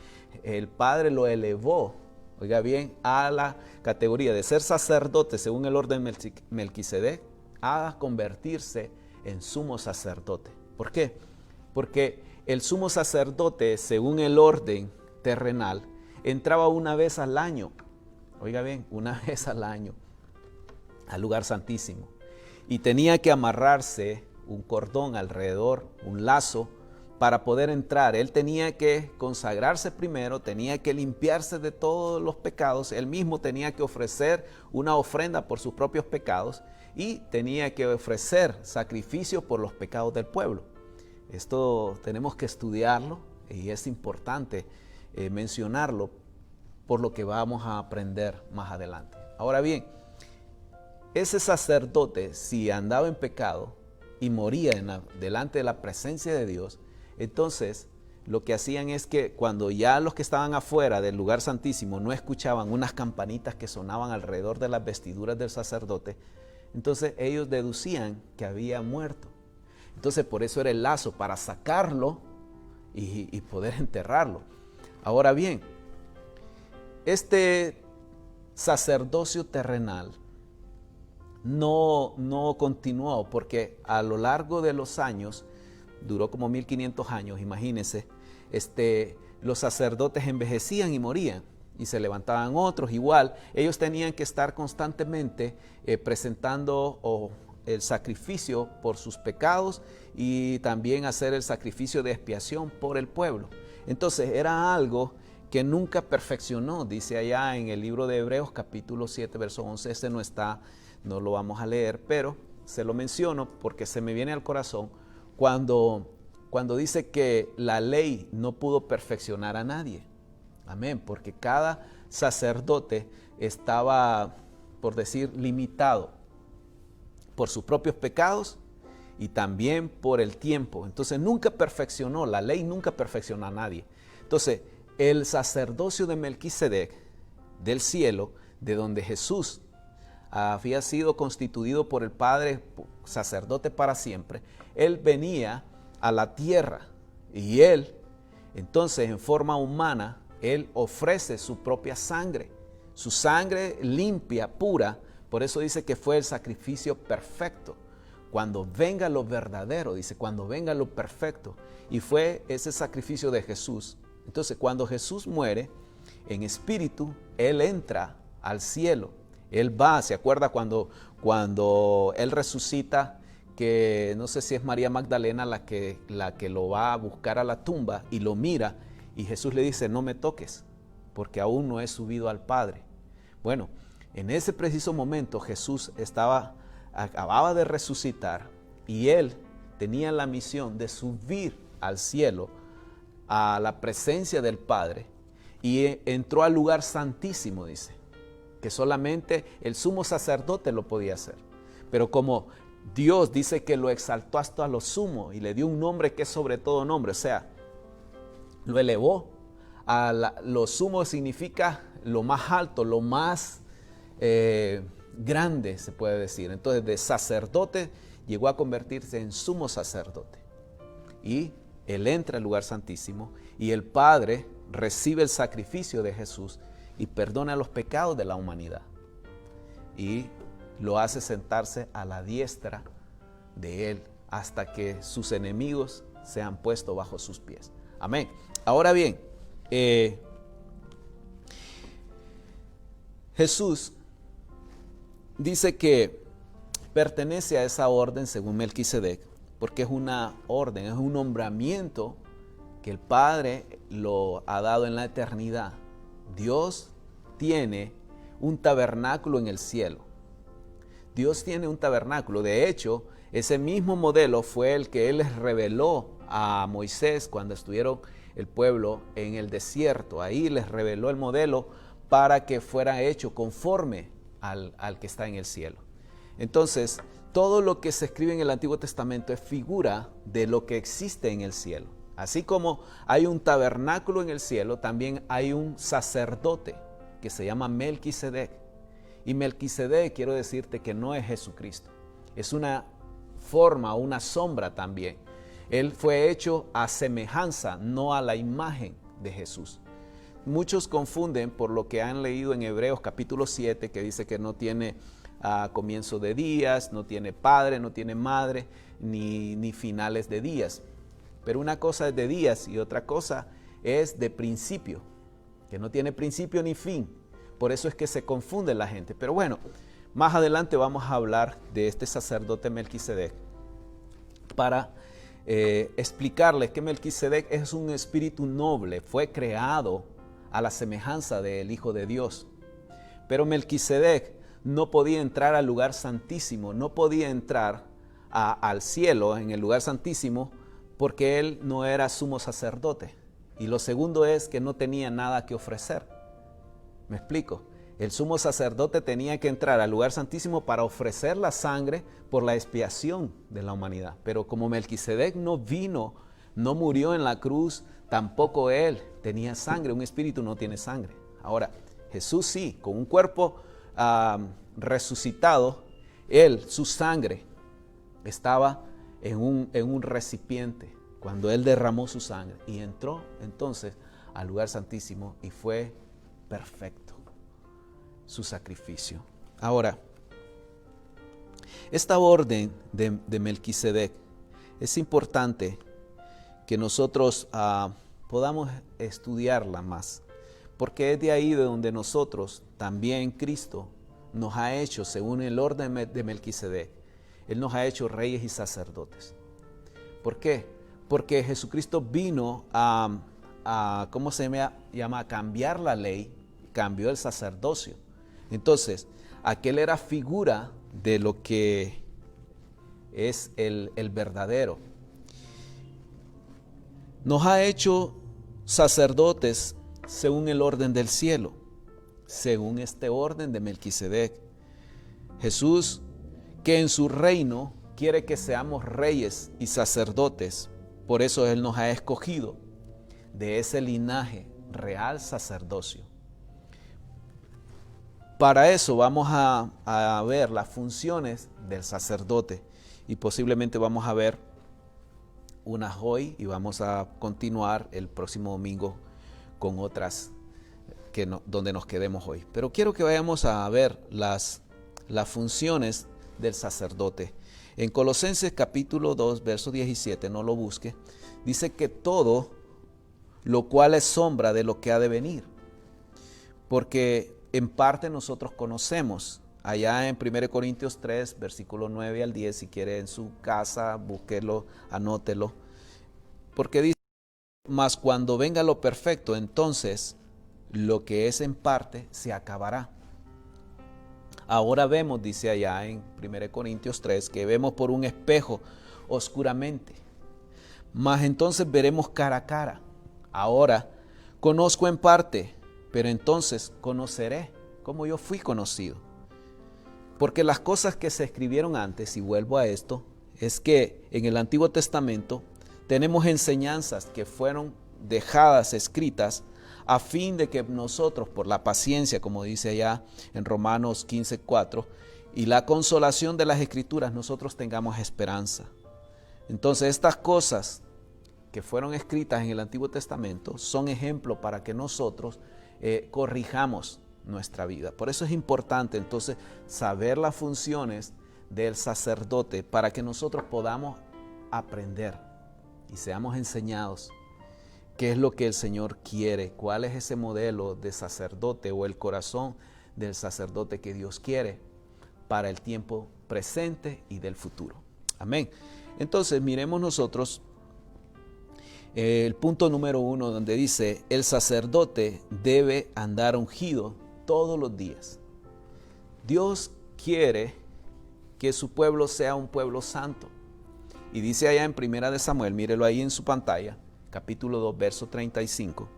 B: El Padre lo elevó, oiga bien, a la categoría de ser sacerdote según el orden de Melquisedec, a convertirse en sumo sacerdote. ¿Por qué? Porque el sumo sacerdote, según el orden terrenal, entraba una vez al año, oiga bien, una vez al año, al lugar santísimo. Y tenía que amarrarse un cordón alrededor, un lazo, para poder entrar. Él tenía que consagrarse primero, tenía que limpiarse de todos los pecados, él mismo tenía que ofrecer una ofrenda por sus propios pecados y tenía que ofrecer sacrificio por los pecados del pueblo. Esto tenemos que estudiarlo y es importante mencionarlo por lo que vamos a aprender más adelante. Ahora bien, ese sacerdote, si andaba en pecado y moría delante de la presencia de Dios, entonces lo que hacían es que cuando ya los que estaban afuera del lugar santísimo no escuchaban unas campanitas que sonaban alrededor de las vestiduras del sacerdote, entonces ellos deducían que había muerto. Entonces por eso era el lazo, para sacarlo y poder enterrarlo. Ahora bien, este sacerdocio terrenal no continuó, porque a lo largo de los años, duró como 1500 años, imagínense, los sacerdotes envejecían y morían y se levantaban otros igual. Ellos tenían que estar constantemente presentando el sacrificio por sus pecados y también hacer el sacrificio de expiación por el pueblo. Entonces era algo que nunca perfeccionó. Dice allá en el libro de Hebreos capítulo 7, verso 11, este no está, no lo vamos a leer, pero se lo menciono porque se me viene al corazón cuando dice que la ley no pudo perfeccionar a nadie. Amén, porque cada sacerdote estaba, por decir, limitado por sus propios pecados y también por el tiempo. Entonces nunca perfeccionó, la ley nunca perfeccionó a nadie. Entonces el sacerdocio de Melquisedec del cielo, de donde Jesús había sido constituido por el Padre sacerdote para siempre, él venía a la tierra y él, entonces en forma humana, él ofrece su propia sangre, su sangre limpia, pura. Por eso dice que fue el sacrificio perfecto. Cuando venga lo verdadero, dice, cuando venga lo perfecto. Y fue ese sacrificio de Jesús. Entonces, cuando Jesús muere, en espíritu, él entra al cielo. Él va, ¿se acuerda cuando él resucita? Que no sé si es María Magdalena la que lo va a buscar a la tumba y lo mira. Y Jesús le dice, no me toques, porque aún no he subido al Padre. Bueno, en ese preciso momento Jesús acababa de resucitar y él tenía la misión de subir al cielo, a la presencia del Padre, y entró al lugar santísimo, dice, que solamente el sumo sacerdote lo podía hacer. Pero como Dios dice que lo exaltó hasta lo sumo y le dio un nombre que es sobre todo nombre, o sea, lo elevó a lo sumo, significa lo más alto, lo más grande, se puede decir. Entonces, de sacerdote llegó a convertirse en sumo sacerdote. Y él entra al lugar santísimo y el Padre recibe el sacrificio de Jesús y perdona los pecados de la humanidad. Y lo hace sentarse a la diestra de él hasta que sus enemigos sean puestos bajo sus pies. Amén. Ahora bien, Jesús dice que pertenece a esa orden según Melquisedec, porque es una orden, es un nombramiento que el Padre lo ha dado en la eternidad. Dios tiene un tabernáculo en el cielo. Dios tiene un tabernáculo. De hecho, ese mismo modelo fue el que Él les reveló a Moisés cuando estuvieron el pueblo en el desierto. Ahí les reveló el modelo para que fuera hecho conforme al que está en el cielo. Entonces, todo lo que se escribe en el Antiguo Testamento es figura de lo que existe en el cielo. Así como hay un tabernáculo en el cielo, también hay un sacerdote que se llama Melquisedec. Y Melquisedec, quiero decirte que no es Jesucristo. Es una forma, una sombra también. Él fue hecho a semejanza, no a la imagen de Jesús. Muchos confunden por lo que han leído en Hebreos capítulo 7, que dice que no tiene comienzo de días, no tiene padre, no tiene madre, ni finales de días. Pero una cosa es de días y otra cosa es de principio, que no tiene principio ni fin. Por eso es que se confunde la gente. Pero bueno, más adelante vamos a hablar de este sacerdote Melquisedec para explicarles que Melquisedec es un espíritu noble, fue creado a la semejanza del Hijo de Dios. Pero Melquisedec no podía entrar al lugar santísimo, no podía entrar al cielo, en el lugar santísimo, porque él no era sumo sacerdote. Y lo segundo es que no tenía nada que ofrecer. ¿Me explico? El sumo sacerdote tenía que entrar al lugar santísimo para ofrecer la sangre por la expiación de la humanidad. Pero como Melquisedec no vino, no murió en la cruz, tampoco él tenía sangre. Un espíritu no tiene sangre. Ahora, Jesús sí, con un cuerpo resucitado, su sangre estaba en un recipiente cuando él derramó su sangre y entró entonces al lugar santísimo y fue perfecto su sacrificio. Ahora, esta orden de Melquisedec es importante que nosotros podamos estudiarla más, porque es de ahí de donde nosotros, también Cristo, nos ha hecho, según el orden de Melquisedec, Él nos ha hecho reyes y sacerdotes. ¿Por qué? Porque Jesucristo vino a ¿cómo se llama? A cambiar la ley, cambió el sacerdocio. Entonces, aquel era figura de lo que es el verdadero. Nos ha hecho sacerdotes según el orden del cielo, según este orden de Melquisedec. Jesús, que en su reino quiere que seamos reyes y sacerdotes, por eso Él nos ha escogido de ese linaje real sacerdocio. Para eso vamos a ver las funciones del sacerdote y posiblemente vamos a ver unas hoy y vamos a continuar el próximo domingo con otras donde nos quedemos hoy. Pero quiero que vayamos a ver las funciones del sacerdote. En Colosenses capítulo 2, verso 17, no lo busque, dice que todo lo cual es sombra de lo que ha de venir. Porque en parte nosotros conocemos, allá en 1 Corintios 3, versículo 9 al 10, si quiere en su casa, búsquelo, anótelo. Porque dice, mas cuando venga lo perfecto, entonces lo que es en parte se acabará. Ahora vemos, dice allá en 1 Corintios 3, que vemos por un espejo oscuramente, mas entonces veremos cara a cara. Ahora conozco en parte, pero entonces conoceré como yo fui conocido. Porque las cosas que se escribieron antes, y vuelvo a esto, es que en el Antiguo Testamento tenemos enseñanzas que fueron dejadas escritas a fin de que nosotros, por la paciencia, como dice allá en Romanos 15:4, y la consolación de las Escrituras, nosotros tengamos esperanza. Entonces, estas cosas que fueron escritas en el Antiguo Testamento son ejemplo para que nosotros corrijamos nuestra vida. Por eso es importante entonces saber las funciones del sacerdote para que nosotros podamos aprender y seamos enseñados qué es lo que el Señor quiere, cuál es ese modelo de sacerdote o el corazón del sacerdote que Dios quiere para el tiempo presente y del futuro. Amén. Entonces miremos nosotros el punto número 1 donde dice, el sacerdote debe andar ungido todos los días. Dios quiere que su pueblo sea un pueblo santo. Y dice allá en 1 de Samuel, mírelo ahí en su pantalla, capítulo 2, verso 35.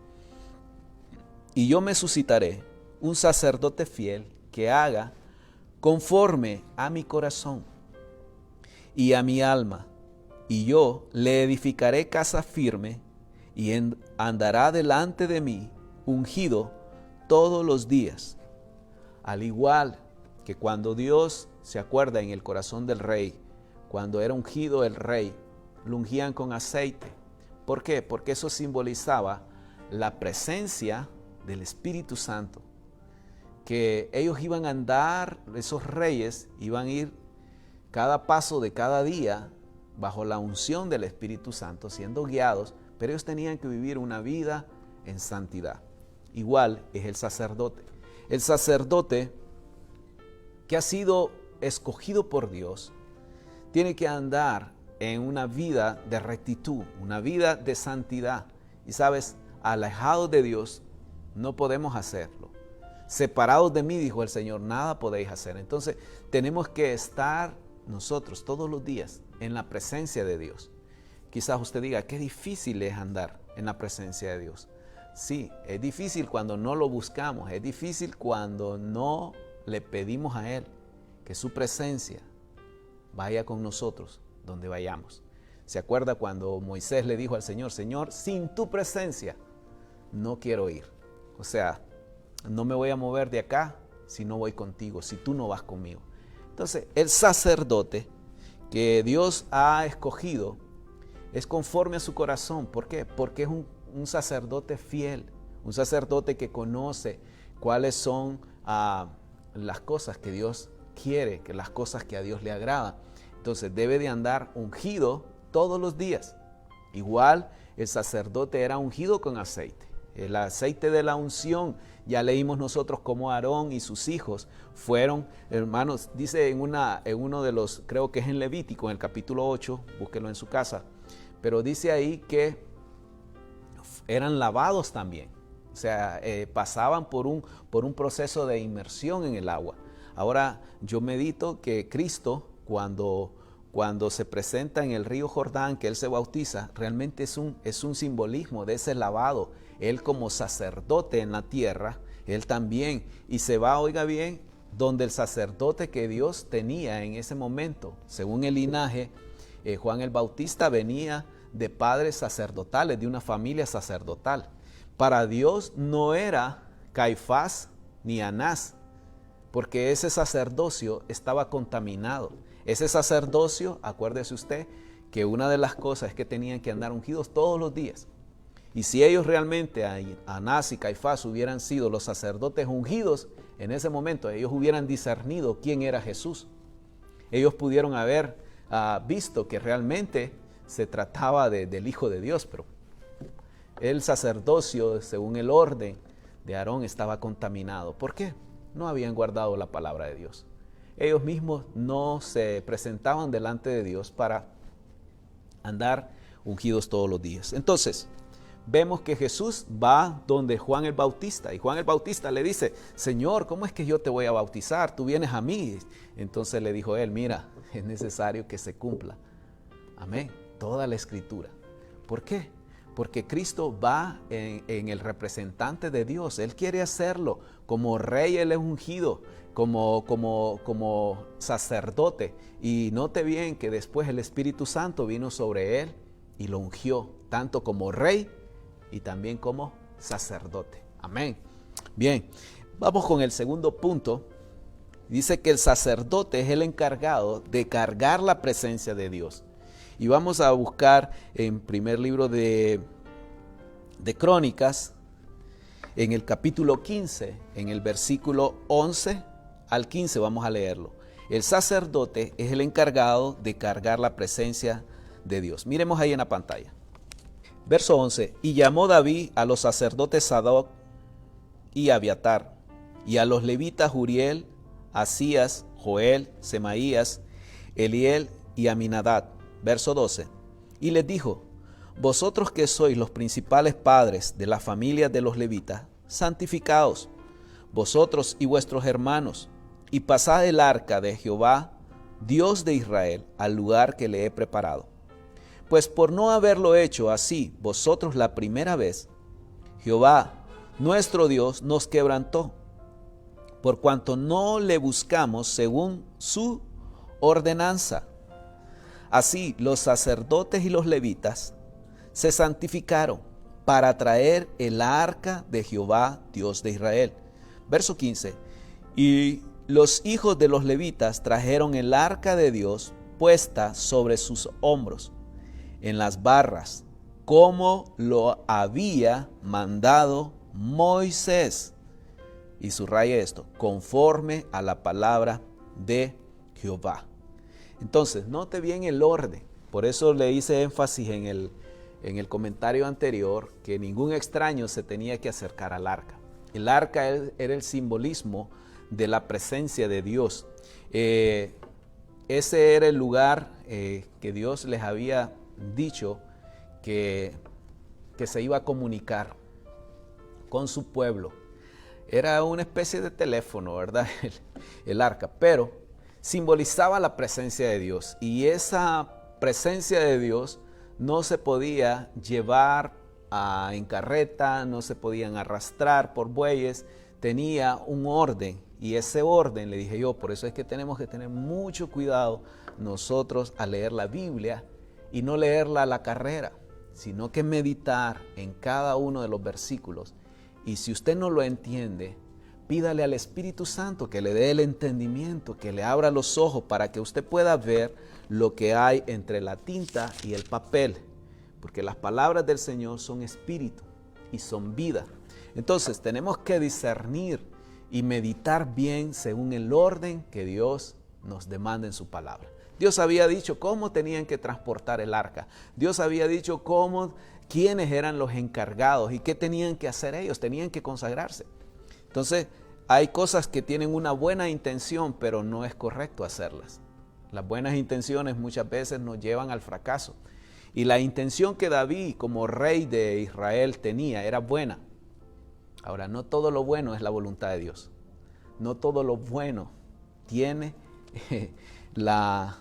B: Y yo me suscitaré un sacerdote fiel que haga conforme a mi corazón y a mi alma. Y yo le edificaré casa firme y andará delante de mí ungido todos los días. Al igual que cuando Dios se acuerda en el corazón del rey, cuando era ungido el rey, lo ungían con aceite. ¿Por qué? Porque eso simbolizaba la presencia del Espíritu Santo. Que ellos iban a andar, esos reyes iban a ir cada paso de cada día bajo la unción del Espíritu Santo, siendo guiados, pero ellos tenían que vivir una vida en santidad. Igual es el sacerdote. El sacerdote que ha sido escogido por Dios tiene que andar en una vida de rectitud, una vida de santidad. Y sabes, alejados de Dios no podemos hacerlo. Separados de mí, dijo el Señor, nada podéis hacer. Entonces tenemos que estar nosotros todos los días en la presencia de Dios. Quizás usted diga, qué difícil es andar en la presencia de Dios. Sí, es difícil cuando no lo buscamos, es difícil cuando no le pedimos a Él que su presencia vaya con nosotros donde vayamos. ¿Se acuerda cuando Moisés le dijo al Señor, Señor, sin tu presencia no quiero ir? O sea, no me voy a mover de acá si no voy contigo, si tú no vas conmigo. Entonces, el sacerdote que Dios ha escogido es conforme a su corazón. ¿Por qué? Porque es un sacerdote fiel, un sacerdote que conoce cuáles son las cosas que Dios quiere, que las cosas que a Dios le agradan. Entonces debe de andar ungido todos los días. Igual el sacerdote era ungido con aceite. El aceite de la unción, ya leímos nosotros cómo Aarón y sus hijos fueron, hermanos, dice en uno de los, creo que es en Levítico, en el capítulo 8, búsquelo en su casa, pero dice ahí que eran lavados también. O sea, pasaban por un proceso de inmersión en el agua. Ahora, yo medito que Cristo, cuando se presenta en el río Jordán, que Él se bautiza, realmente es un simbolismo de ese lavado. Él como sacerdote en la tierra, Él también, y se va, oiga bien, donde el sacerdote que Dios tenía en ese momento. Según el linaje, Juan el Bautista venía de padres sacerdotales, de una familia sacerdotal. Para Dios no era Caifás ni Anás, porque ese sacerdocio estaba contaminado. Ese sacerdocio, acuérdese usted, que una de las cosas es que tenían que andar ungidos todos los días. Y si ellos realmente, Anás y Caifás, hubieran sido los sacerdotes ungidos, en ese momento ellos hubieran discernido quién era Jesús. Ellos pudieron haber visto que realmente se trataba del Hijo de Dios, pero el sacerdocio, según el orden de Aarón, estaba contaminado. ¿Por qué? No habían guardado la palabra de Dios. Ellos mismos no se presentaban delante de Dios para andar ungidos todos los días. Entonces, vemos que Jesús va donde Juan el Bautista, y Juan el Bautista le dice: Señor, ¿cómo es que yo te voy a bautizar? Tú vienes a mí. Entonces le dijo él: mira, es necesario que se cumpla, amén, toda la escritura. ¿Por qué? Porque Cristo va en el representante de Dios. Él quiere hacerlo como rey. Él es ungido como sacerdote. Y note bien que después el Espíritu Santo vino sobre él y lo ungió, tanto como rey y también como sacerdote. Amén. Bien, vamos con el segundo punto. Dice que el sacerdote es el encargado de cargar la presencia de Dios. Y vamos a buscar en primer libro de Crónicas, en el capítulo 15, en el versículo 11 al 15, vamos a leerlo. El sacerdote es el encargado de cargar la presencia de Dios. Miremos ahí en la pantalla. Verso 11. Y llamó David a los sacerdotes Sadoc y Abiatar, y a los levitas Uriel, Asías, Joel, Semaías, Eliel y Aminadab. Verso 12. Y les dijo: vosotros que sois los principales padres de las familias de los levitas, santificaos, vosotros y vuestros hermanos, y pasad el arca de Jehová, Dios de Israel, al lugar que le he preparado. Pues por no haberlo hecho así vosotros la primera vez, Jehová, nuestro Dios, nos quebrantó, por cuanto no le buscamos según su ordenanza. Así los sacerdotes y los levitas se santificaron para traer el arca de Jehová, Dios de Israel. Verso 15. Y los hijos de los levitas trajeron el arca de Dios puesta sobre sus hombros, en las barras, como lo había mandado Moisés. Y subraya esto: conforme a la palabra de Jehová. Entonces, note bien el orden. Por eso le hice énfasis en el comentario anterior que ningún extraño se tenía que acercar al arca. El arca era el simbolismo de la presencia de Dios. Ese era el lugar que Dios les había dicho que se iba a comunicar con su pueblo. Era una especie de teléfono, ¿verdad? El arca, pero simbolizaba la presencia de Dios, y esa presencia de Dios no se podía llevar en carreta, no se podían arrastrar por bueyes, tenía un orden, y ese orden, le dije yo, por eso es que tenemos que tener mucho cuidado nosotros al leer la Biblia y no leerla a la carrera, sino que meditar en cada uno de los versículos. Y si usted no lo entiende, pídale al Espíritu Santo que le dé el entendimiento, que le abra los ojos para que usted pueda ver lo que hay entre la tinta y el papel. Porque las palabras del Señor son espíritu y son vida. Entonces tenemos que discernir y meditar bien según el orden que Dios nos demanda en su palabra. Dios había dicho cómo tenían que transportar el arca. Dios había dicho quiénes eran los encargados y qué tenían que hacer ellos. Tenían que consagrarse. Entonces, hay cosas que tienen una buena intención, pero no es correcto hacerlas. Las buenas intenciones muchas veces nos llevan al fracaso. Y la intención que David como rey de Israel tenía era buena. Ahora, no todo lo bueno es la voluntad de Dios. No todo lo bueno tiene la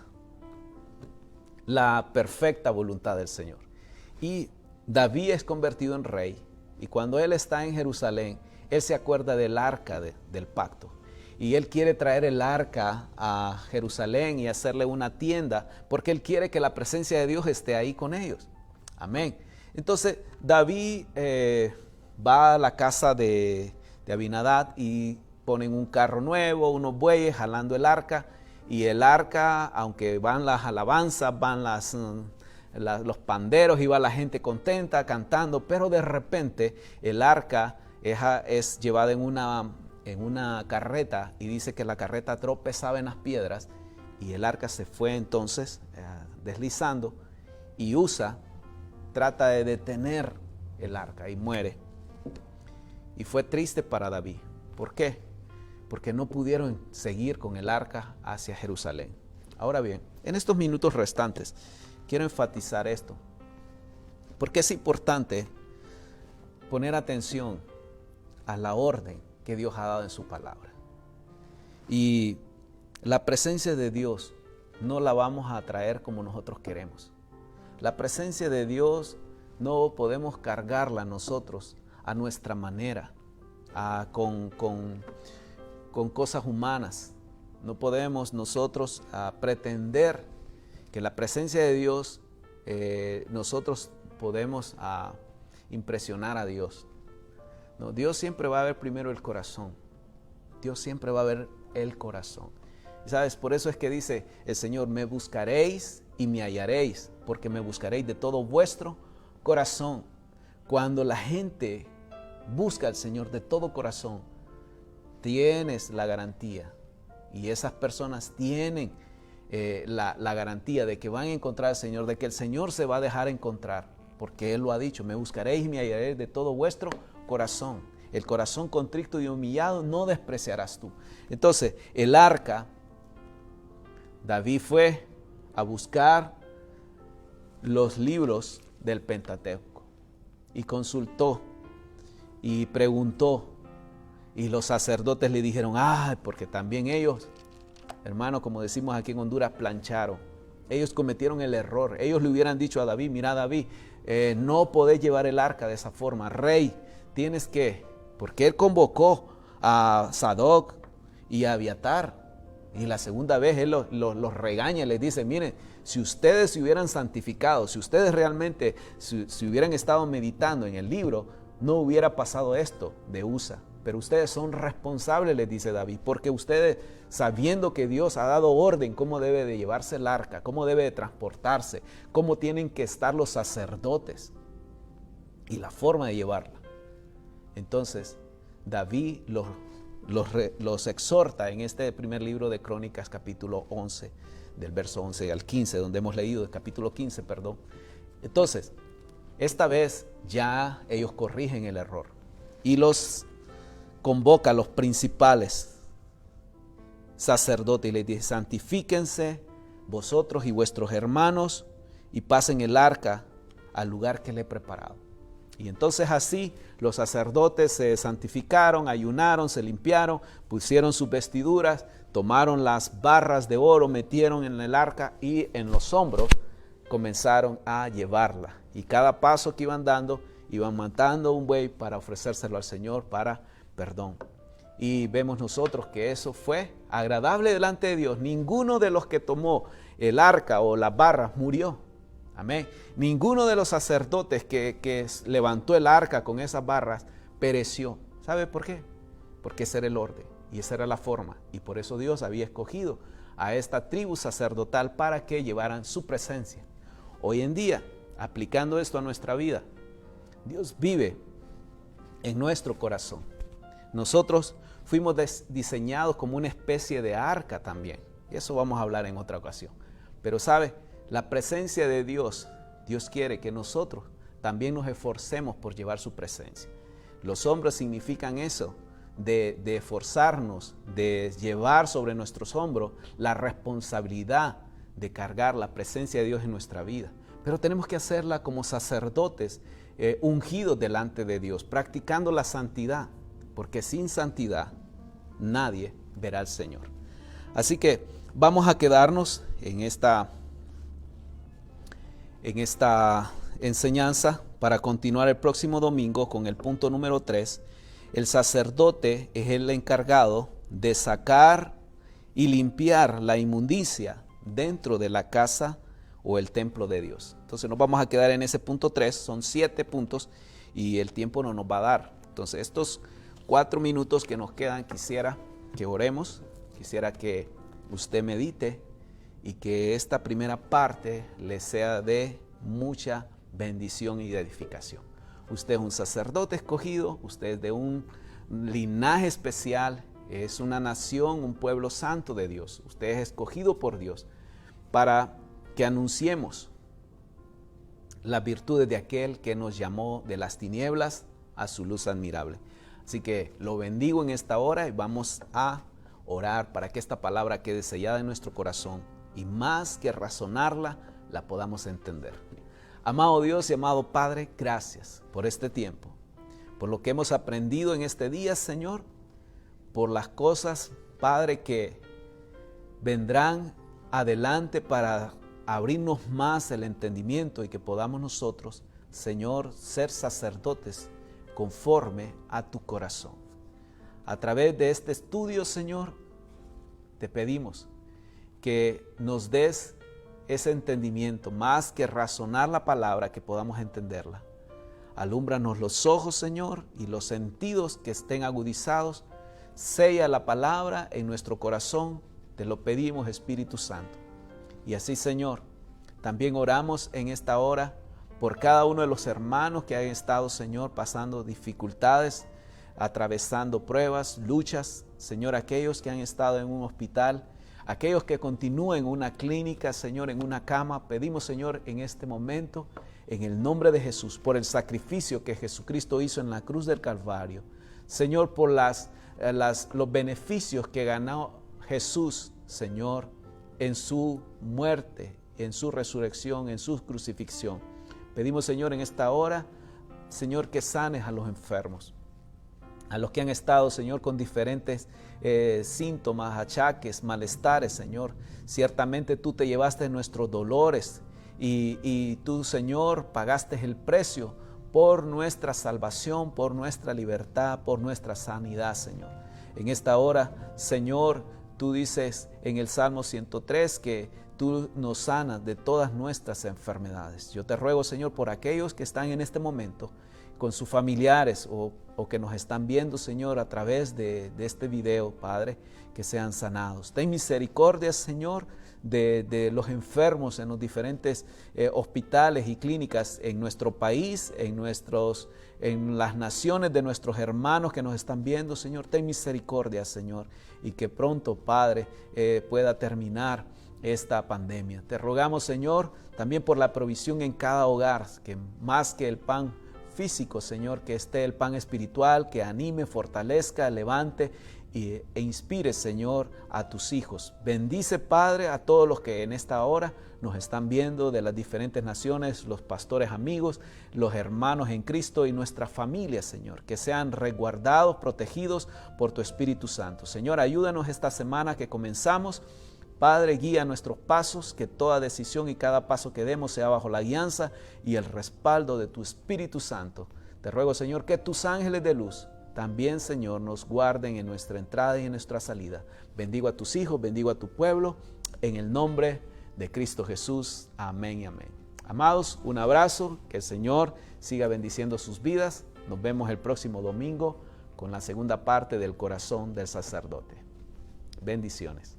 B: perfecta voluntad del Señor. Y David es convertido en rey. Y cuando él está en Jerusalén, él se acuerda del arca del pacto. Y él quiere traer el arca a Jerusalén y hacerle una tienda, porque él quiere que la presencia de Dios esté ahí con ellos. Amén. Entonces David va a la casa de Abinadab y ponen un carro nuevo, unos bueyes jalando el arca. Y el arca, aunque van las alabanzas, van los panderos y va la gente contenta cantando, pero de repente el arca es llevada en una carreta, y dice que la carreta tropezaba en las piedras y el arca se fue entonces deslizando, y Usa trata de detener el arca y muere. Y fue triste para David. ¿Por qué? Porque no pudieron seguir con el arca hacia Jerusalén. Ahora bien, en estos minutos restantes quiero enfatizar esto, porque es importante poner atención a la orden que Dios ha dado en su palabra. Y la presencia de Dios no la vamos a traer como nosotros queremos. La presencia de Dios no podemos cargarla nosotros a nuestra manera, con cosas humanas. No podemos nosotros pretender que la presencia de Dios, nosotros podemos impresionar a Dios. No, Dios siempre va a ver primero el corazón. Dios siempre va a ver el corazón. Y sabes, por eso es que dice el Señor: me buscaréis y me hallaréis, porque me buscaréis de todo vuestro corazón. Cuando la gente busca al Señor de todo corazón, tienes la garantía, y esas personas tienen la garantía de que van a encontrar al Señor, de que el Señor se va a dejar encontrar, porque Él lo ha dicho: me buscaréis y me hallaréis de todo vuestro corazón. El corazón contrito y humillado no despreciarás tú. Entonces, el arca, David fue a buscar los libros del Pentateuco y consultó y preguntó, y los sacerdotes le dijeron: porque también ellos, hermano, como decimos aquí en Honduras, plancharon. Ellos cometieron el error. Ellos le hubieran dicho a David: mira, David, no podés llevar el arca de esa forma. Rey, tienes que, porque él convocó a Sadoc y a Abiatar, y la segunda vez él los regaña y les dice: miren, si ustedes se hubieran santificado, si ustedes realmente si hubieran estado meditando en el libro, no hubiera pasado esto de Usa. Pero ustedes son responsables, les dice David, porque ustedes, sabiendo que Dios ha dado orden cómo debe de llevarse el arca, cómo debe de transportarse, cómo tienen que estar los sacerdotes y la forma de llevarla. Entonces, David los exhorta en este primer libro de Crónicas, capítulo 11, del verso 11 al 15, donde hemos leído el capítulo 15, perdón. Entonces, esta vez ya ellos corrigen el error y los convoca a los principales sacerdotes y les dice: santifíquense vosotros y vuestros hermanos y pasen el arca al lugar que le he preparado. Y entonces así los sacerdotes se santificaron, ayunaron, se limpiaron, pusieron sus vestiduras, tomaron las barras de oro, metieron en el arca y en los hombros comenzaron a llevarla. Y cada paso que iban dando, iban matando un buey para ofrecérselo al Señor para perdón. Y vemos nosotros que eso fue agradable delante de Dios. Ninguno de los que tomó el arca o las barras murió. Amén. Ninguno de los sacerdotes que levantó el arca con esas barras pereció. ¿Sabe por qué? Porque ese era el orden y esa era la forma. Y por eso Dios había escogido a esta tribu sacerdotal para que llevaran su presencia. Hoy en día, aplicando esto a nuestra vida, Dios vive en nuestro corazón. Nosotros fuimos diseñados como una especie de arca también. Y eso vamos a hablar en otra ocasión. Pero ¿sabe? La presencia de Dios, Dios quiere que nosotros también nos esforcemos por llevar su presencia. Los hombros significan eso, de esforzarnos, de llevar sobre nuestros hombros la responsabilidad de cargar la presencia de Dios en nuestra vida. pero tenemos que hacerla como sacerdotes ungidos delante de Dios, practicando la santidad, porque sin santidad nadie verá al Señor. Así que vamos a quedarnos en esta enseñanza para continuar el próximo domingo con el punto número 3. El sacerdote es el encargado de sacar y limpiar la inmundicia dentro de la casa o el templo de Dios. Entonces nos vamos a quedar en ese punto 3, son 7 puntos y el tiempo no nos va a dar. Entonces estos 4 minutos que nos quedan, quisiera que oremos, quisiera que usted medite y que esta primera parte le sea de mucha bendición y edificación. Usted es un sacerdote escogido, usted es de un linaje especial, es una nación, un pueblo santo de Dios. Usted es escogido por Dios para que anunciemos las virtudes de aquel que nos llamó de las tinieblas a su luz admirable. Así que lo bendigo en esta hora y vamos a orar para que esta palabra quede sellada en nuestro corazón y más que razonarla, la podamos entender. Amado Dios y amado Padre, gracias por este tiempo, por lo que hemos aprendido en este día, Señor, por las cosas, Padre, que vendrán adelante para abrirnos más el entendimiento y que podamos nosotros, Señor, ser sacerdotes conforme a tu corazón. A través de este estudio, Señor, te pedimos que nos des ese entendimiento, más que razonar la palabra, que podamos entenderla. Alúmbranos los ojos, Señor, y los sentidos que estén agudizados. Sella la palabra en nuestro corazón, te lo pedimos, Espíritu Santo. Y así, Señor, también oramos en esta hora por cada uno de los hermanos que han estado, Señor, pasando dificultades, atravesando pruebas, luchas. Señor, aquellos que han estado en un hospital, aquellos que continúan en una clínica, Señor, en una cama, pedimos, Señor, en este momento, en el nombre de Jesús, por el sacrificio que Jesucristo hizo en la cruz del Calvario. Señor, por los beneficios que ganó Jesús, Señor, en su muerte, en su resurrección, en su crucifixión. Pedimos, Señor, en esta hora, Señor, que sanes a los enfermos, a los que han estado, Señor, con diferentes síntomas, achaques, malestares, Señor. Ciertamente tú te llevaste nuestros dolores y tú, Señor, pagaste el precio por nuestra salvación, por nuestra libertad, por nuestra sanidad, Señor. En esta hora, Señor, tú dices en el Salmo 103 que tú nos sanas de todas nuestras enfermedades. Yo te ruego, Señor, por aquellos que están en este momento con sus familiares o que nos están viendo, Señor, a través de este video, Padre, que sean sanados. Ten misericordia, Señor, de los enfermos en los diferentes hospitales y clínicas en nuestro país, en las naciones de nuestros hermanos que nos están viendo, Señor. Ten misericordia, Señor, y que pronto, Padre, pueda terminar esta pandemia. Te rogamos, Señor, también por la provisión en cada hogar, que más que el pan físico, Señor, que esté el pan espiritual, que anime, fortalezca, levante e inspire, Señor, a tus hijos. Bendice, Padre, a todos los que en esta hora nos están viendo de las diferentes naciones, los pastores amigos, los hermanos en Cristo y nuestra familia, Señor, que sean resguardados, protegidos por tu Espíritu Santo. Señor, ayúdanos esta semana que comenzamos. Padre, guía nuestros pasos, que toda decisión y cada paso que demos sea bajo la guianza y el respaldo de tu Espíritu Santo. Te ruego, Señor, que tus ángeles de luz también, Señor, nos guarden en nuestra entrada y en nuestra salida. Bendigo a tus hijos, bendigo a tu pueblo, en el nombre de Cristo Jesús. Amén y amén. Amados, un abrazo, que el Señor siga bendiciendo sus vidas. Nos vemos el próximo domingo con la segunda parte del corazón del sacerdote. Bendiciones.